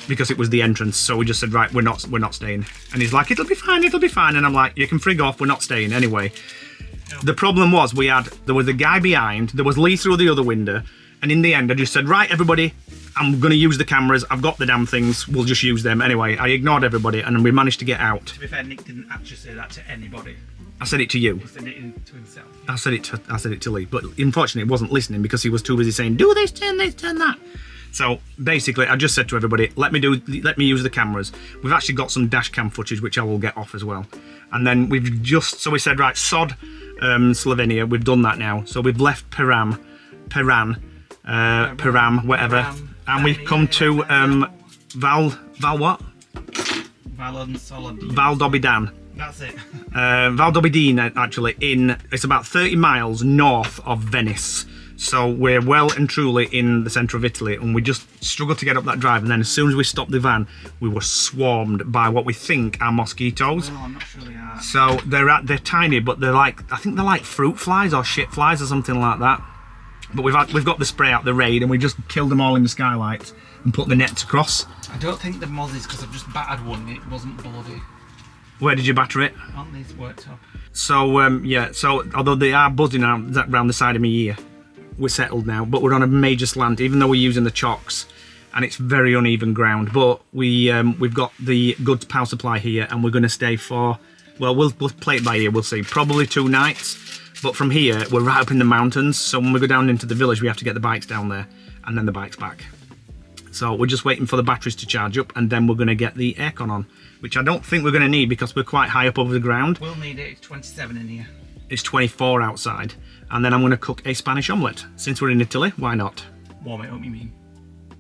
because it was the entrance. So we just said, right, we're not staying. And he's like, it'll be fine. And I'm like, you can frig off, we're not staying anyway. The problem was there was a guy behind, there was Lee through the other window, and in the end I just said, right, everybody, I'm going to use the cameras, I've got the damn things, we'll just use them. Anyway, I ignored everybody and we managed to get out. To be fair, Nick didn't actually say that to anybody. I said it to you. He said it to himself. I said it to Lee, but unfortunately he wasn't listening because he was too busy saying, do this, turn that. So basically I just said to everybody, let me use the cameras. We've actually got some dash cam footage which I will get off as well. And then we said, right, sod Slovenia, we've done that now. So we've left Piran, whatever. And we've come to Valdobbiadene. That's it. Valdobbiadene, actually, it's about 30 miles north of Venice. So we're well and truly in the centre of Italy, and we just struggled to get up that drive. And then as soon as we stopped the van, we were swarmed by what we think are mosquitoes. Well, I'm not sure they are. So they're tiny, but I think they're like fruit flies or shit flies or something like that. But we've got the spray out, the raid, and we just killed them all in the skylights and put the nets across. I don't think they're mozzies because I've just battered one. It wasn't bloody. Where did you batter it? On these worktop. So yeah. So although they are buzzing around the side of my ear, we're settled now. But we're on a major slant, even though we're using the chocks, and it's very uneven ground. But we've got the good power supply here, and we're going to stay for, well, we'll play it by ear. We'll see, probably 2 nights. But from here, we're right up in the mountains, so when we go down into the village, we have to get the bikes down there, and then the bikes back. So we're just waiting for the batteries to charge up, and then we're going to get the aircon on, which I don't think we're going to need because we're quite high up over the ground. We'll need it, it's 27 in here. It's 24 outside, and then I'm going to cook a Spanish omelette. Since we're in Italy, why not? Warm it up, you mean?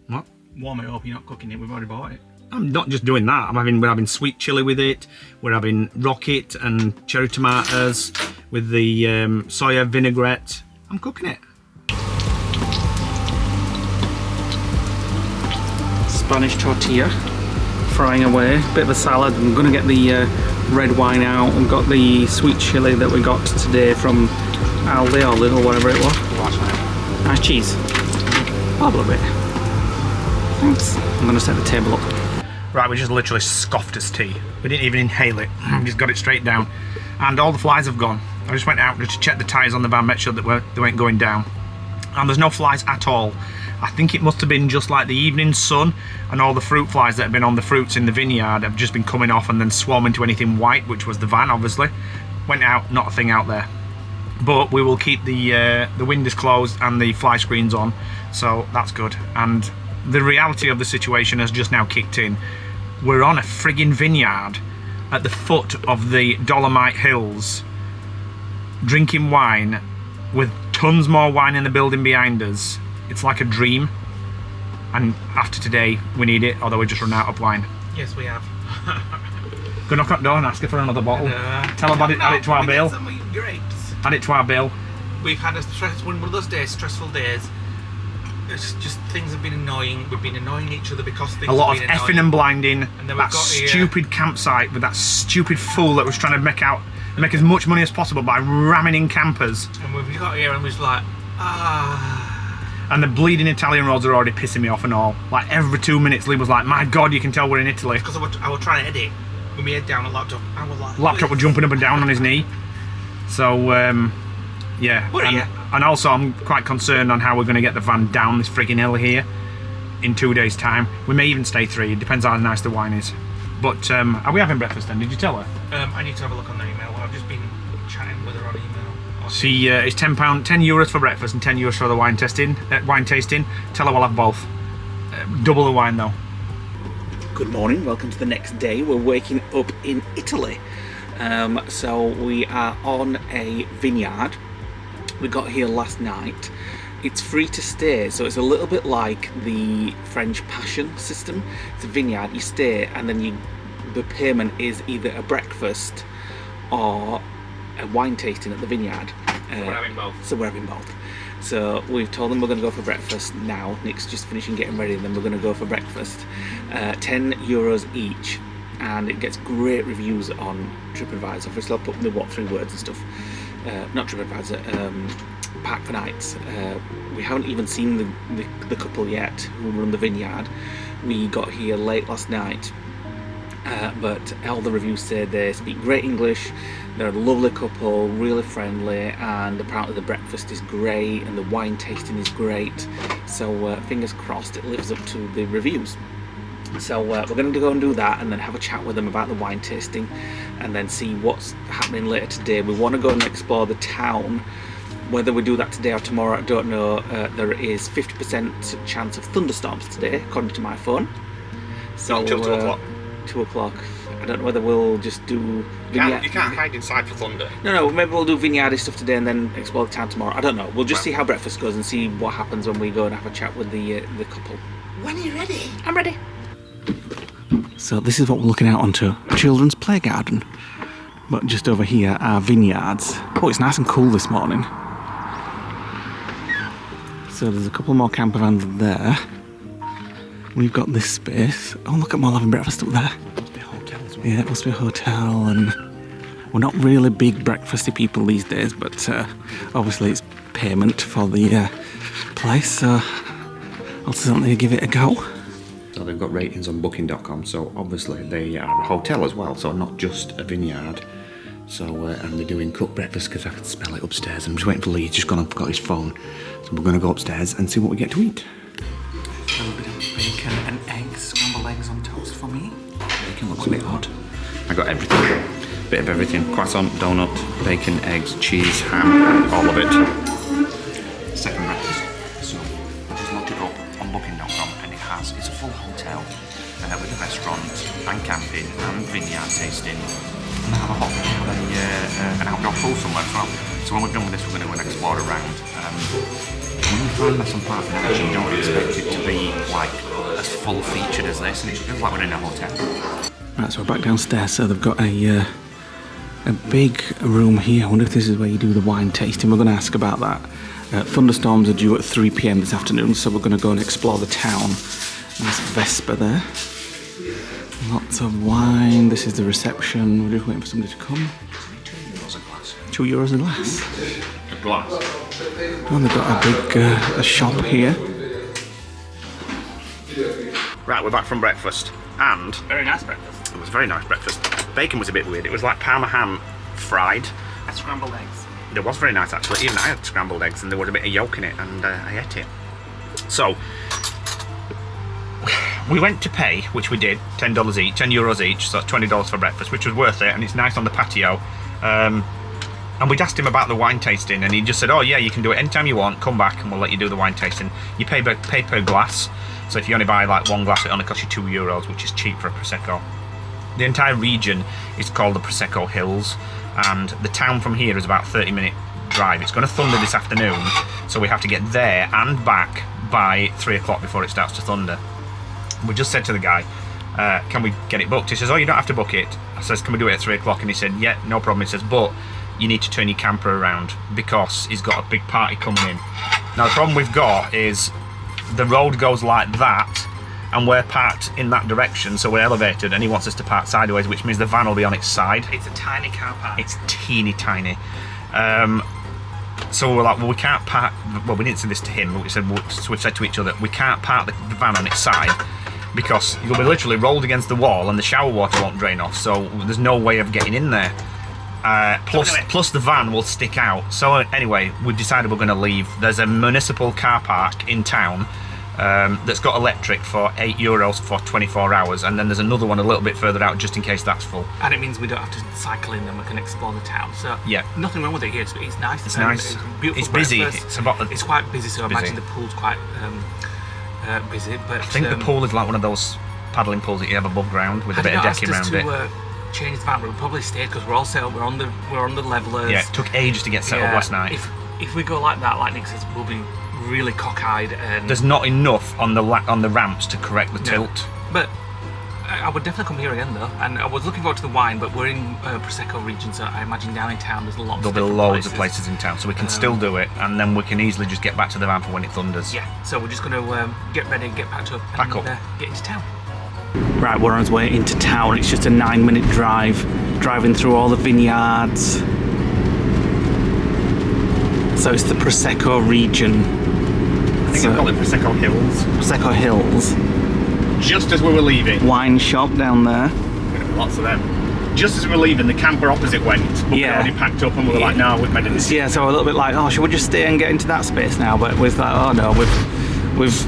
What? Warm it up, you're not cooking it, we've already bought it. I'm not just doing that. We're having sweet chili with it. We're having rocket and cherry tomatoes with the soya vinaigrette. I'm cooking it. Spanish tortilla, frying away. Bit of a salad. I'm going to get the red wine out. We've got the sweet chili that we got today from Aldi or Lidl, whatever it was. Nice cheese. I'll have a bit. Thanks. I'm going to set the table up. Right, we just literally scoffed as tea. We didn't even inhale it. We just got it straight down. And all the flies have gone. I just went out just to check the tyres on the van, make sure that they weren't going down. And there's no flies at all. I think it must have been just like the evening sun, and all the fruit flies that have been on the fruits in the vineyard have just been coming off and then swarming to anything white, which was the van, obviously. Went out, not a thing out there. But we will keep the windows closed and the fly screens on, so that's good. And the reality of the situation has just now kicked in. We're on a friggin' vineyard at the foot of the Dolomite Hills, drinking wine with tons more wine in the building behind us. It's like a dream. And after today, we need it, although we just run out of wine. Yes, we have. Go knock on the door and ask her for another bottle. Tell her add it to our bill. Grapes. Add it to our bill. We've had one of those days, stressful days. it's just things have been annoying. We've been annoying each other because things A lot of have been effing annoying. and blinding. And then we've that got here- stupid campsite with that stupid fool that was trying to make as much money as possible by ramming in campers. And we've got here and we're just like, And the bleeding Italian roads are already pissing me off and all. Like every 2 minutes, Lee was like, "My God, you can tell we're in Italy." Because I was trying to edit with my head down a laptop. I was like, Laptop was jumping up and down on his knee. So yeah. What are you? And also, I'm quite concerned on how we're going to get the van down this frigging hill here in 2 days' time. We may even stay 3. It depends how nice the wine is. But are we having breakfast then? Did you tell her? I need to have a look on the email. I've just been chatting with her on email. See, it's €10 for breakfast and €10 for the wine tasting. Tell her we'll have both. Double the wine though. Good morning, welcome to the next day. We're waking up in Italy. So we are on a vineyard. We got here last night. It's free to stay, so it's a little bit like the French Passion system. It's a vineyard, you stay and then the payment is either a breakfast or a wine tasting at the vineyard. We're having both. So we're having both. So we've told them we're going to go for breakfast now. Nick's just finishing getting ready and then we're going to go for breakfast. €10 each, and it gets great reviews on TripAdvisor. Obviously I'll put the what 3 words and stuff. Not TripAdvisor, Park for Nights. We haven't even seen the couple yet who run the vineyard. We got here late last night. But all the reviews say they speak great English, they're a lovely couple, really friendly, and apparently the breakfast is great and the wine tasting is great, so fingers crossed it lives up to the reviews. So we're going to go and do that and then have a chat with them about the wine tasting and then see what's happening later today. We want to go and explore the town. Whether we do that today or tomorrow, I don't know. There is 50% chance of thunderstorms today, according to my phone. So Until 2 o'clock. 2 o'clock. I don't know whether we'll just do vineyard. You can't hide inside for thunder. No, maybe we'll do vineyardy stuff today and then explore the town tomorrow. I don't know. We'll just see how breakfast goes and see what happens when we go and have a chat with the couple. When are you ready? I'm ready. So this is what we're looking out onto, a children's play garden. But just over here are vineyards. Oh, it's nice and cool this morning. So there's a couple more camper vans there. We've got this space. Oh, look at them all having breakfast up there. Must be a hotel as well. Yeah, it must be a hotel, and we're not really big breakfasty people these days, but obviously it's payment for the place, so I'll certainly give it a go. So they've got ratings on booking.com, so obviously they are a hotel as well, so not just a vineyard. So, and they're doing cooked breakfast because I can smell it upstairs. I'm just waiting for Lee, he's just gone and got his phone. So we're going to go upstairs and see what we get to eat. A little bit of bacon and eggs, scrambled eggs on toast for me. Bacon looks a bit odd. I got everything. Bit of everything. Croissant, donut, bacon, eggs, cheese, ham, all of it. Second breakfast. So I just looked it up on booking.com and it's a full hotel with a restaurant and camping and vineyard tasting. And they have an outdoor pool somewhere as well. So when we're done with this, we're going to go and explore around. When you find some parts of the you don't expect it to be like as full featured as this, and it feels like we're in a hotel. Right, so we're back downstairs. So they've got a big room here. I wonder if this is where you do the wine tasting. We're going to ask about that. Thunderstorms are due at 3 PM this afternoon, so we're going to go and explore the town. Nice Vespa there. Lots of wine. This is the reception. We're just waiting for somebody to come. €2 a glass. €2 a glass. A glass? And they've got a big a shop here. Right, we're back from breakfast, and Very nice breakfast. it was a very nice breakfast. Bacon was a bit weird. It was like Parma ham fried. And scrambled eggs. It was very nice actually. Even I had scrambled eggs and there was a bit of yolk in it, and I ate it. So we went to pay, which we did, €10 each, €10 each, so $20 for breakfast, which was worth it, and it's nice on the patio. And we'd asked him about the wine tasting, and he just said, "Oh yeah, you can do it anytime you want. Come back, and we'll let you do the wine tasting. You pay per glass, so if you only buy like one glass, it only costs you €2, which is cheap for a Prosecco." The entire region is called the Prosecco Hills, and the town from here is about 30-minute drive. It's going to thunder this afternoon, so we have to get there and back by 3 o'clock before it starts to thunder. We just said to the guy, "Can we get it booked?" He says, "Oh, you don't have to book it." I says, "Can we do it at 3 o'clock?" And he said, "Yeah, no problem." He says, "But you need to turn your camper around because he's got a big party coming in." Now the problem we've got is the road goes like that, and we're parked in that direction, so we're elevated, and he wants us to park sideways, which means the van will be on its side. It's a tiny car park. It's teeny tiny. So we're like, well, we can't park. Well, we didn't say this to him, but so we've said to each other, we can't park the van on its side because you'll be literally rolled against the wall, and the shower water won't drain off. So there's no way of getting in there. Plus the van will stick out. So anyway, we've decided we're going to leave. There's a municipal car park in town. That's got electric for €8 for 24 hours, and then there's another one a little bit further out just in case that's full. And it means we don't have to cycle in, and we can explore the town. So yeah, nothing wrong with it here. It's nice. It's nice. It's beautiful. It's busy. Breakfast. It's quite busy. So I busy. imagine the pool's quite busy. But I think the pool is like one of those paddling pools that you have above ground with a bit of decking around it. Change the van, but we probably stayed because we're all set up. We're on the levelers. Yeah, it took ages to get set up last night. If we go like that, like Nick says, we'll be really cockeyed, and there's not enough on the ramps to correct the tilt. But I would definitely come here again though, and I was looking forward to the wine, but we're in Prosecco region, so I imagine down in town there's lots. There'll be loads of places in town, so we can still do it, and then we can easily just get back to the van for when it thunders. Yeah, so we're just going to get ready, get packed up, Pack and up. Get into town. Right, we're on our way into town. It's just a 9-minute drive, driving through all the vineyards. So it's the Prosecco region. I think I call it Prosecco Hills. Prosecco Hills. Just as we were leaving, Wine shop down there. lots of them. Just as we were leaving, the camper opposite went, but we already packed up, and we were like, no, we've made it. Yeah, so we're a little bit like, oh, should we just stay and get into that space now? But we're like, oh no, we've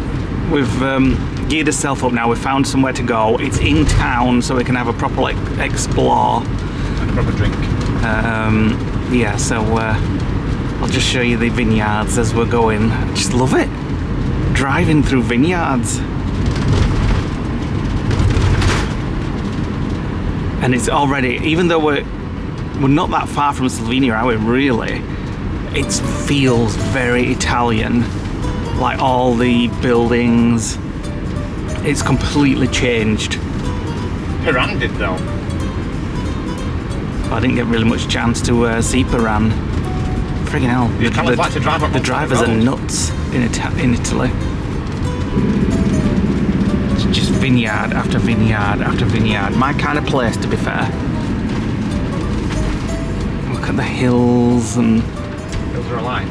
geared ourselves up now. We've found somewhere to go. It's in town, so we can have a proper explore And a proper drink. Yeah, so I'll just show you the vineyards as we're going. I just love it. Driving through vineyards. And it's already, even though we're not that far from Slovenia, are we, really? It feels very Italian. Like all the buildings, it's completely changed. Piran did though. I didn't get really much chance to see Piran. Friggin' hell. The drivers are nuts in Italy. It's just vineyard after vineyard after vineyard. My kind of place, to be fair. Look at the hills and... Hills are alive.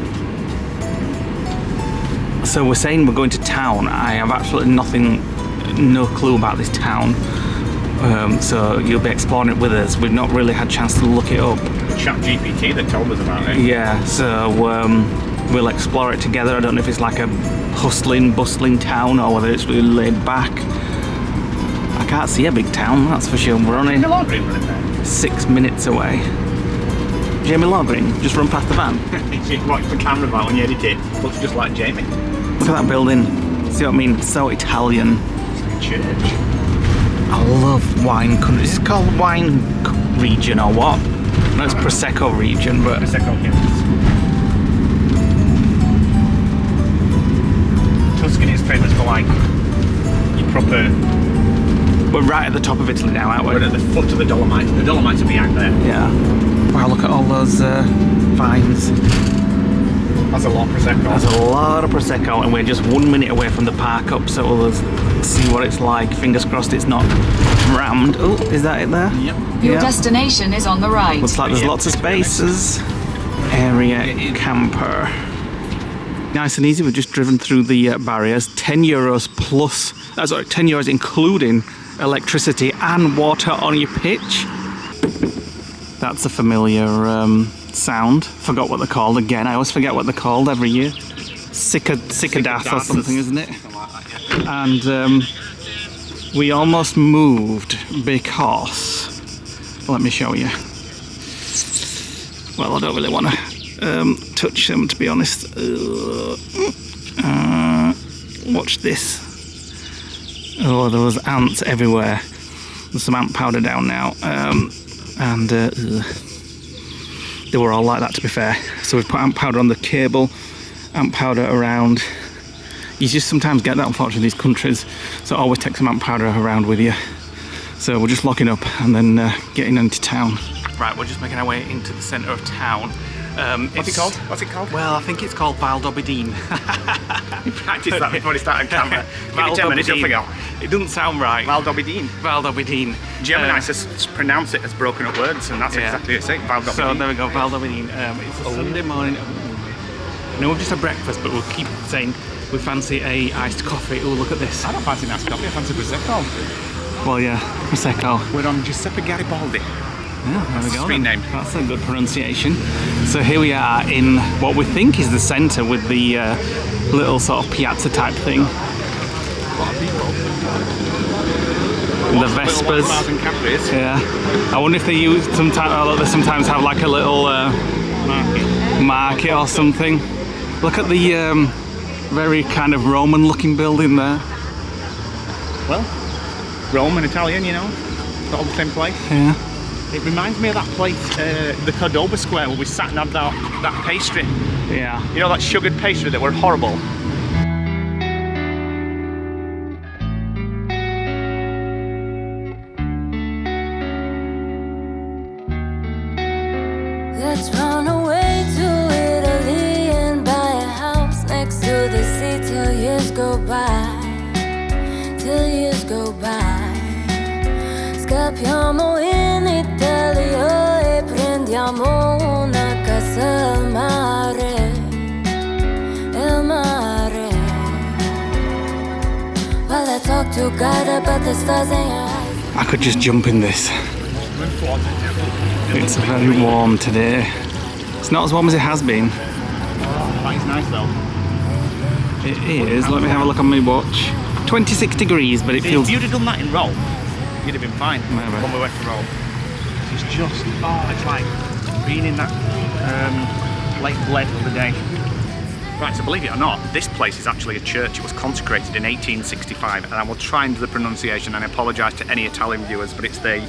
So we're saying we're going to town. I have absolutely no clue about this town. So you'll be exploring it with us. We've not really had a chance to look it up. ChatGPT that told us about it. Yeah, so we'll explore it together. I don't know if it's like a hustling, bustling town or whether it's really laid back. I can't see a big town, that's for sure. We're only 6 minutes away. Jamie Lawgreen, just run past the van. You watch the camera van when you edit it. Looks just like Jamie. Look at that building. See what I mean? It's so Italian. It's like a church. I love wine country. Is it called wine region or what? No, it's Prosecco region, but... Prosecco Hills. Tuscany is famous for like your proper... We're right at the top of Italy now, aren't we? We're at the foot of the Dolomites. The Dolomites are behind there. Yeah. Wow, look at all those vines. That's a lot of Prosecco. That's a lot of Prosecco, and we're just 1 minute away from the park up, so we'll see what it's like. Fingers crossed it's not rammed. Oh, is that it there? Yep. Your destination is on the right. Looks like there's lots of spaces. Area camper. Nice and easy. We've just driven through the barriers. €10 plus. Sorry, €10 including electricity and water on your pitch. That's a familiar sound. Forgot what they're called again. I always forget what they're called every year. Cicadas or something, isn't it? Something like that, yeah. And we almost moved because, let me show you. Well, I don't really want to touch them, to be honest. Watch this. Oh, there was ants everywhere. There's some ant powder down now. And they were all like that, to be fair. So we've put ant powder on the cable, ant powder around. You just sometimes get that, unfortunately, in these countries. So always take some ant powder around with you. So we're just locking up and then getting into town. Right, we're just making our way into the centre of town. What's it called? What's it called? Well, I think it's called Valdobbiadene. You practiced that before you started camera. Give me 10 minutes, you'll forget. It doesn't sound right. Valdobbiadene. Valdobbiadene. Gemini's pronounce it as broken up words, and that's exactly what it says. Valdobbiadene. So there we go, Valdobbiadene. It's a Sunday morning. No, we've just had breakfast, but we'll keep saying we fancy a iced coffee. Oh, look at this. I don't fancy an iced coffee, I fancy Prosecco. Well, yeah, Prosecco. We're on Giuseppe Garibaldi. Yeah, there we go. Street name. That's a good pronunciation. So here we are in what we think is the centre with the little sort of piazza type thing. The Vespers. Bars and cafes. Yeah. I wonder if they use they sometimes have like a little market or something. Look at the very kind of Roman looking building there. Well, Roman, Italian, you know, it's all the same place. Yeah. It reminds me of that place, the Cordoba Square, where we sat and had that pastry. Yeah. You know, that sugared pastry that were horrible. Let's run away to Italy and buy a house next to the sea till years go by. Till years go by. Scappiamo in Italia e prendiamo una casa al mare. Il mare. Well, I talk to God about the stars in your eyes. I could just jump in this. It's very warm today. It's not as warm as it has been. That is nice though. It is. Let me have a look on my watch. 26 degrees, but it feels... If you'd have done that in Rome, you'd have been fine. Maybe. When we went to Rome. It's just, it's like being in that Lake Bled of the day. Right, so believe it or not, this place is actually a church. It was consecrated in 1865, and I will try and do the pronunciation, and I apologise to any Italian viewers, but it's the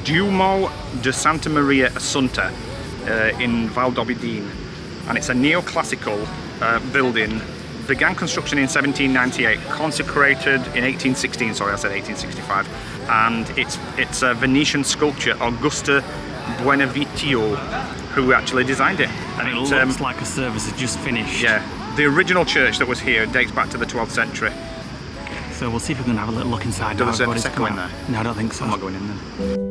Duomo de Santa Maria Assunta in Valdobbiadene, and it's a neoclassical building. Began construction in 1798, consecrated in 1816. Sorry, I said 1865, and it's a Venetian sculpture, Augusta Buonavitio, who actually designed it. And it looks like a service has just finished. Yeah, the original church that was here dates back to the 12th century. So we'll see if we can have a little look inside. Does there Prosecco in there? No, I don't think so. I'm not going in then.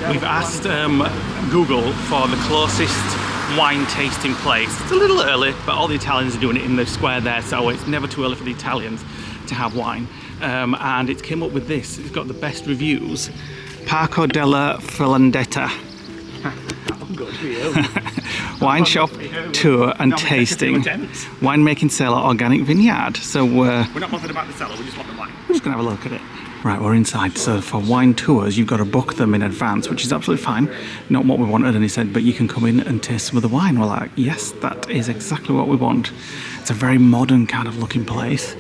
We've asked Google for the closest wine tasting place. It's a little early, but all the Italians are doing it in the square there, so it's never too early for the Italians to have wine. And it came up with this. It's got the best reviews. Parco della Filandetta. Wine shop, tour and tasting. Winemaking cellar, organic vineyard. So we're not bothered about the cellar, we just want the wine. we're just gonna have a look at it. Right, we're inside. So for wine tours, you've got to book them in advance, which is absolutely fine. Not what we wanted. And he said, but you can come in and taste some of the wine. We're like, yes, that is exactly what we want. It's a very modern kind of looking place.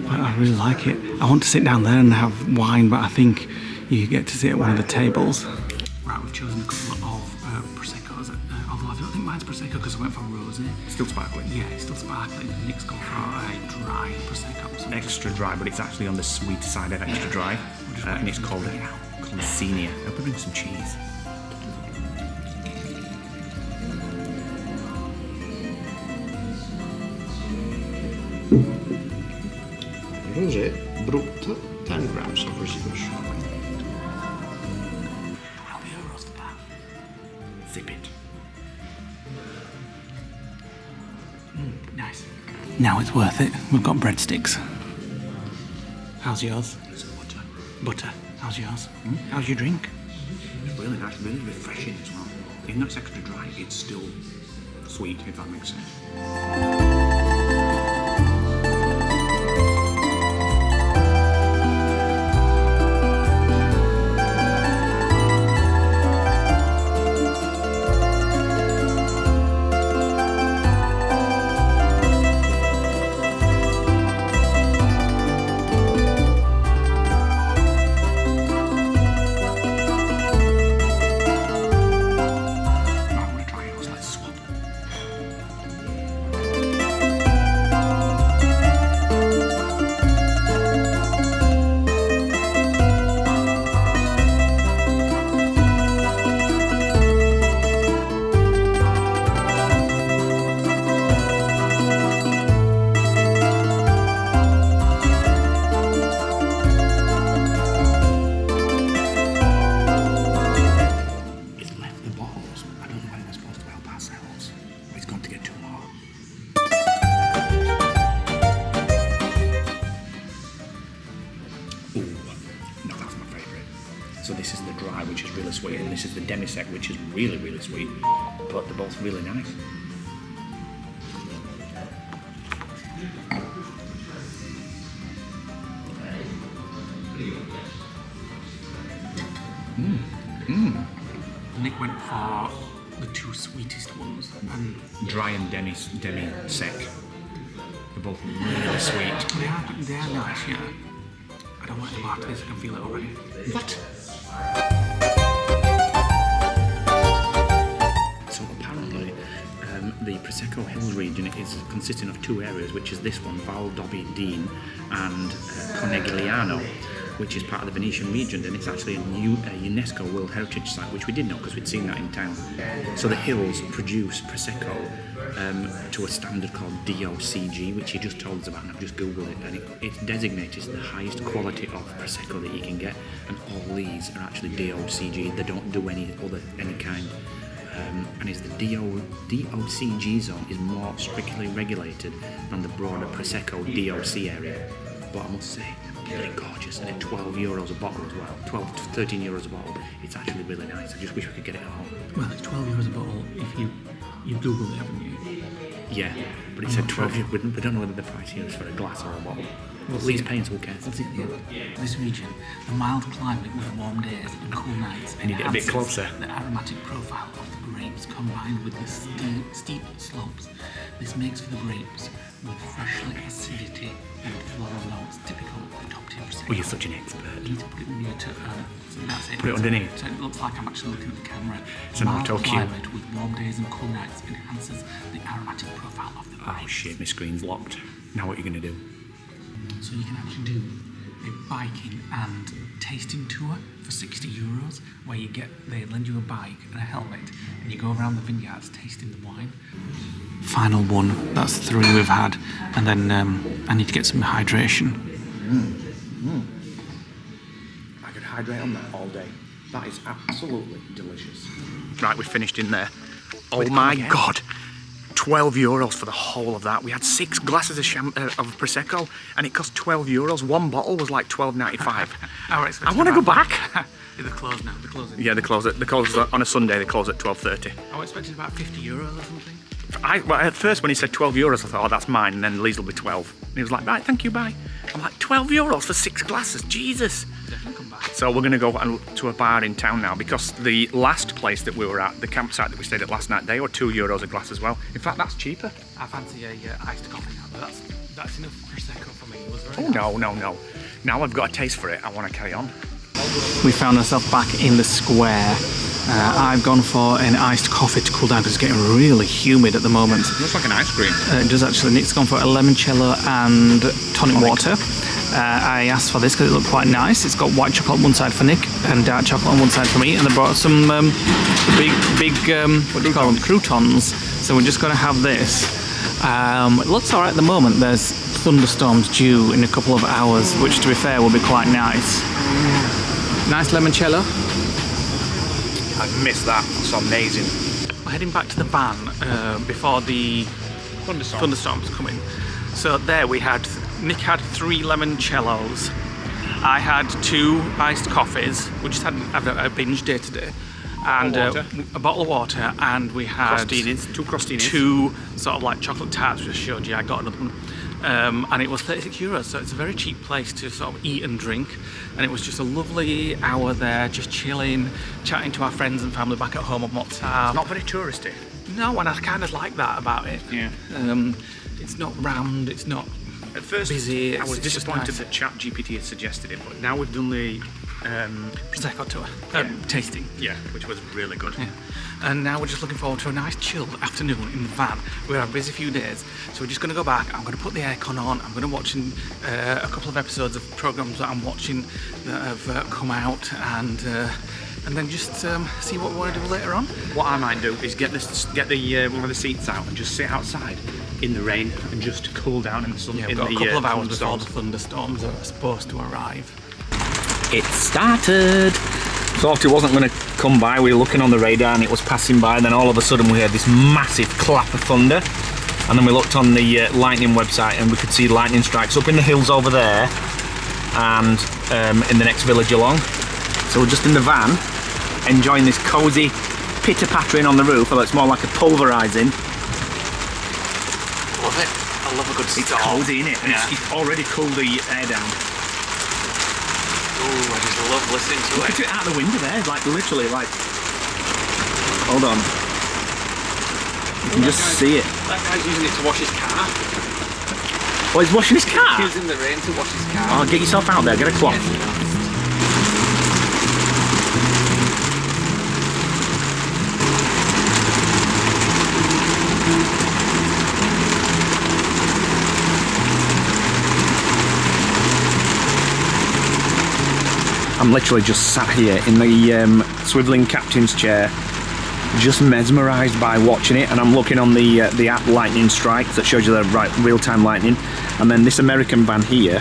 But I really like it. I want to sit down there and have wine, but I think you get to sit at one of the tables. Right, we've chosen a couple of Proseccos. Although I don't think mine's Prosecco because I went for rosé. Still sparkling? Yeah, it's still sparkling. Nick's gone for a dry Prosecco. Extra dry, but it's actually on the sweeter side of extra dry. And it's called Senior. I hope we bring some cheese. Rosé, brut, 10 grams of residual sugar. How many euros for that? Zip it. Nice. Now it's worth it. We've got breadsticks. How's yours? Butter. Butter. How's yours? How's your drink? It's really nice, really refreshing as well. Even though it's extra dry, it's still sweet, if that makes sense. which is really sweet, and this is the demi-sec, which is really, really sweet. But they're both really nice. Nick went for the two sweetest ones. And Dry and demi-sec. They're both really sweet. they are nice, yeah. I don't want to go after this, I can feel it already. What? So apparently, the Prosecco Hills region is consisting of two areas, which is this one, Valdobbiadene, and Conegliano, which is part of the Venetian region, and it's actually a UNESCO World Heritage Site, which we did know because we'd seen that in town. So the hills produce Prosecco to a standard called DOCG, which he just told us about, and I've just googled it, and it's designated as the highest quality of Prosecco that you can get, and all these are actually DOCG. They don't do any kind. And it's the DOCG zone is more strictly regulated than the broader Prosecco DOC area. But I must say, they're really gorgeous, and at €12 a bottle as well, 12 to 13 euros a bottle, it's actually really nice. I just wish we could get it at home. Well, it's €12 a bottle if you Googled it, haven't you? Yeah, but it said 12. We don't know whether the price here is for a glass or a bottle. Well, Lee's paying, so who cares? This region, the mild climate with warm days and cool nights, And you get a bit closer. The aromatic profile of the grapes combined with the steep slopes. This makes for the grapes with freshly acidity and floral notes typical of top-tier Prosecco. Oh, you're such an expert. You need to put it near to, so that's it. Put it underneath. So it looks like I'm actually looking at the camera. It's an auto cue. Climate with warm days and cool nights enhances the aromatic profile of the grapes. Oh shit, my screen's locked. Now what are you going to do? So you can actually do a biking and tasting tour for €60, where they lend you a bike and a helmet, and you go around the vineyards tasting the wine. Final one. That's 3 we've had, and then I need to get some hydration. I could hydrate on that all day. That is absolutely delicious. Right, we finished in there. Oh my god! €12 for the whole of that. We had 6 glasses of Prosecco, and it cost €12. One bottle was like $12.95. I want to go back. They're closed now. They're closing. Yeah, they close on a Sunday. They close at 12:30. I was expecting about €50 or something. Well, at first when he said €12, I thought, oh, that's mine, and then Lee's will be 12. And he was like, right, thank you, bye. I'm like, €12 for 6 glasses, Jesus. Definitely come back. So we're going to go to a bar in town now, because the last place that we were at, the campsite that we stayed at last night, they were €2 a glass as well. In fact, that's cheaper. I fancy a iced coffee now, but that's enough Prosecco for me. It was very Oh, no. Now I've got a taste for it, I want to carry on. We found ourselves back in the square. I've gone for an iced coffee to cool down because it's getting really humid at the moment. It looks like an ice cream. It does actually. Nick's gone for a limoncello and tonic water. I asked for this because it looked quite nice. It's got white chocolate on one side for Nick and dark chocolate on one side for me, and they brought some big what do you call them, croutons. So we're just going to have this. It looks alright at the moment. There's thunderstorms due in a couple of hours, which to be fair will be quite nice. Nice limoncello. I missed that, it's amazing. We're heading back to the van before the thunderstorms come in. So there Nick had 3 limoncellos. I had 2 iced coffees. We just had a binge day today. And a bottle of water, and we had 2 crostinis. 2 sort of like chocolate tarts, which I showed you. I got another one. And it was €36, so it's a very cheap place to sort of eat and drink, and it was just a lovely hour there, just chilling, chatting to our friends and family back at home on WhatsApp. Not very touristy. No, and I kind of like that about it. Yeah. It's not rammed, it's not At first, busy. I was it's just disappointed nice. that ChatGPT had suggested it, but now we've done the Prosecco tour, tasting. yeah, which was really good. Yeah. And now we're just looking forward to a nice chilled afternoon in the van. We're having a busy few days, so we're just going to go back. I'm going to put the aircon on. I'm going to watch a couple of episodes of programmes that I'm watching that have come out, and then just see what we want to do later on. What I might do is get one of the seats out and just sit outside in the rain and just cool down in the sun. Yeah, we've got a couple of hours before the thunderstorms are supposed to arrive. It started. Thought it wasn't going to come by. We were looking on the radar and it was passing by, and then all of a sudden we heard this massive clap of thunder, and then we looked on the lightning website and we could see lightning strikes up in the hills over there and in the next village along. So we're just in the van enjoying this cosy pitter-pattering on the roof, although it's more like a pulverising. Love it. I love a good It's storm. cosy, isn't it? And it's already cooled the air down. Ooh, I just love listening to Look it. at it out the window there, like literally like... Hold on. You can just see it. That guy's using it to wash his car. Oh, he's washing his car? He's in the rain to wash his car. Oh, get yourself out there, get a cloth. I'm literally just sat here in the swivelling captain's chair, just mesmerised by watching it, and I'm looking on the app Lightning Strike that shows you the real-time lightning, and then this American van here,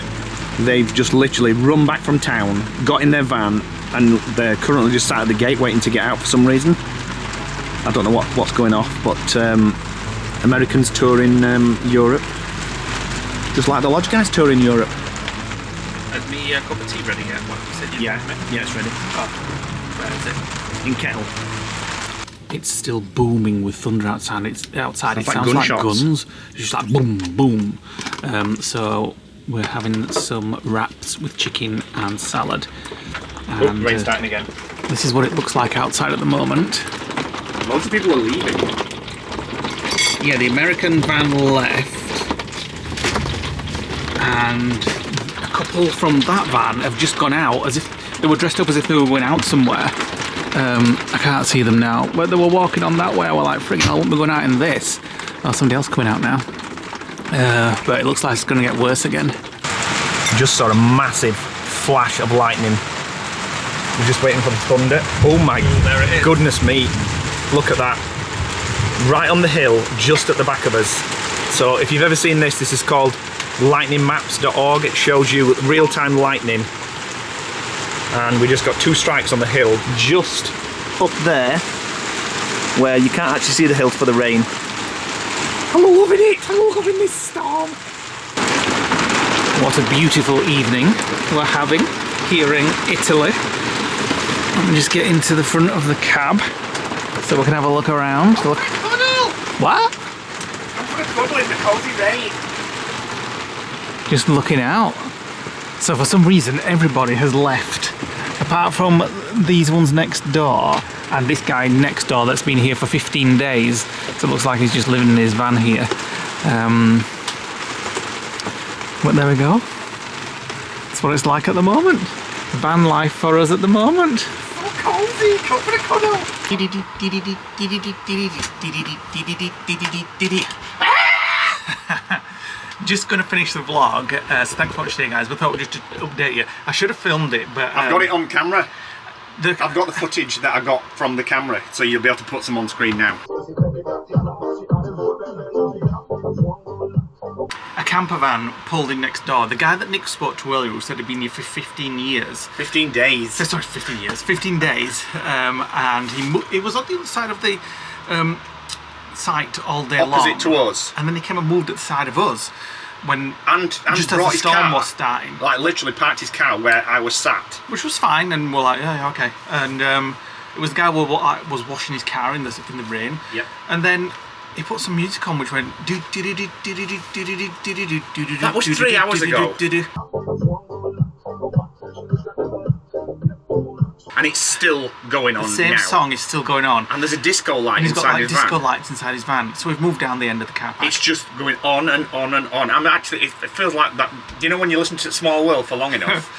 they've just literally run back from town, got in their van, and they're currently just sat at the gate waiting to get out for some reason. I don't know what's going off, but Americans touring Europe, just like the Lodge guys touring Europe. Is me cup of tea ready yet? What you said? Yeah, it's ready. Oh, where is it? In kettle. It's still booming with thunder outside. It sounds like gunshots. guns. It's just like boom, boom. So we're having some wraps with chicken and salad. And, Rain's starting again. This is what it looks like outside at the moment. Loads of people are leaving. Yeah, the American van left, and a couple from that van have just gone out as if they were dressed up as if they were going out somewhere. I can't see them now, but they were walking on that way. I was like, friggin', I won't be going out in this. Oh, somebody else coming out now. But it looks like it's going to get worse again. Just saw a massive flash of lightning. We're just waiting for the thunder. Oh my goodness me. Look at that. Right on the hill, just at the back of us. So if you've ever seen this, this is called lightningmaps.org. It shows you real-time lightning. And we just got 2 strikes on the hill, just up there, where you can't actually see the hills for the rain. I'm loving it! I'm loving this storm! What a beautiful evening we're having here in Italy. Let me just get into the front of the cab so we can have a look around. Look. What? I'm gonna cuddle in the cozy rain. Just looking out. So for some reason everybody has left, apart from these ones next door and this guy next door that's been here for 15 days. So it looks like he's just living in his van here. But there we go. That's what it's like at the moment. Van life for us at the moment. So cozy, come for a cuddle. Just going to finish the vlog, so thanks for watching guys, but I thought just to update you. I should have filmed it, but... I've got it on camera. I've got the footage that I got from the camera, so you'll be able to put some on screen now. A camper van pulled in next door. The guy that Nick spoke to earlier, who said he'd been here for 15 years. 15 days. Sorry, 15 years. 15 days. And he was on the other side of the site all day long. Opposite to us. And then he came and moved at the side of us when And just as brought the his storm car, was starting. like literally parked his car where I was sat. Which was fine, and we're like, yeah, okay. And it was the guy who was washing his car in the rain. Yep. And then he put some music on which went... That was 3 hours ago. And it's still going on The same now. song is still going on. And there's a disco light And he's got inside like his disco van. lights inside his van. So we've moved down the end of the car park. It's just going on and on and on. I'm actually, it feels like that. Do you know when you listen to Small World for long enough?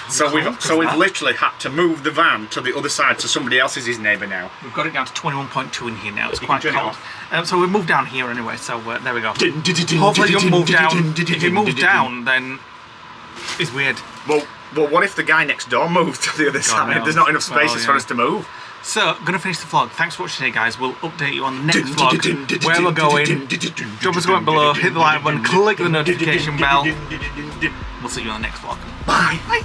So we've literally had to move the van to the other side, so somebody else is his neighbour now. We've got it down to 21.2 in here now. It's You quite can turn it cold. So we've moved down here anyway. So there we go. Hopefully you'll move down. If you move down, then it's weird. Well, what if the guy next door moves to the other side? knows. There's not enough spaces Well, for yeah. us to move. So, gonna finish the vlog. Thanks for watching today, guys. We'll update you on the next vlog, where we're going. Drop us a comment below, hit the like button, click the notification bell. We'll see you on the next vlog. Bye. Bye.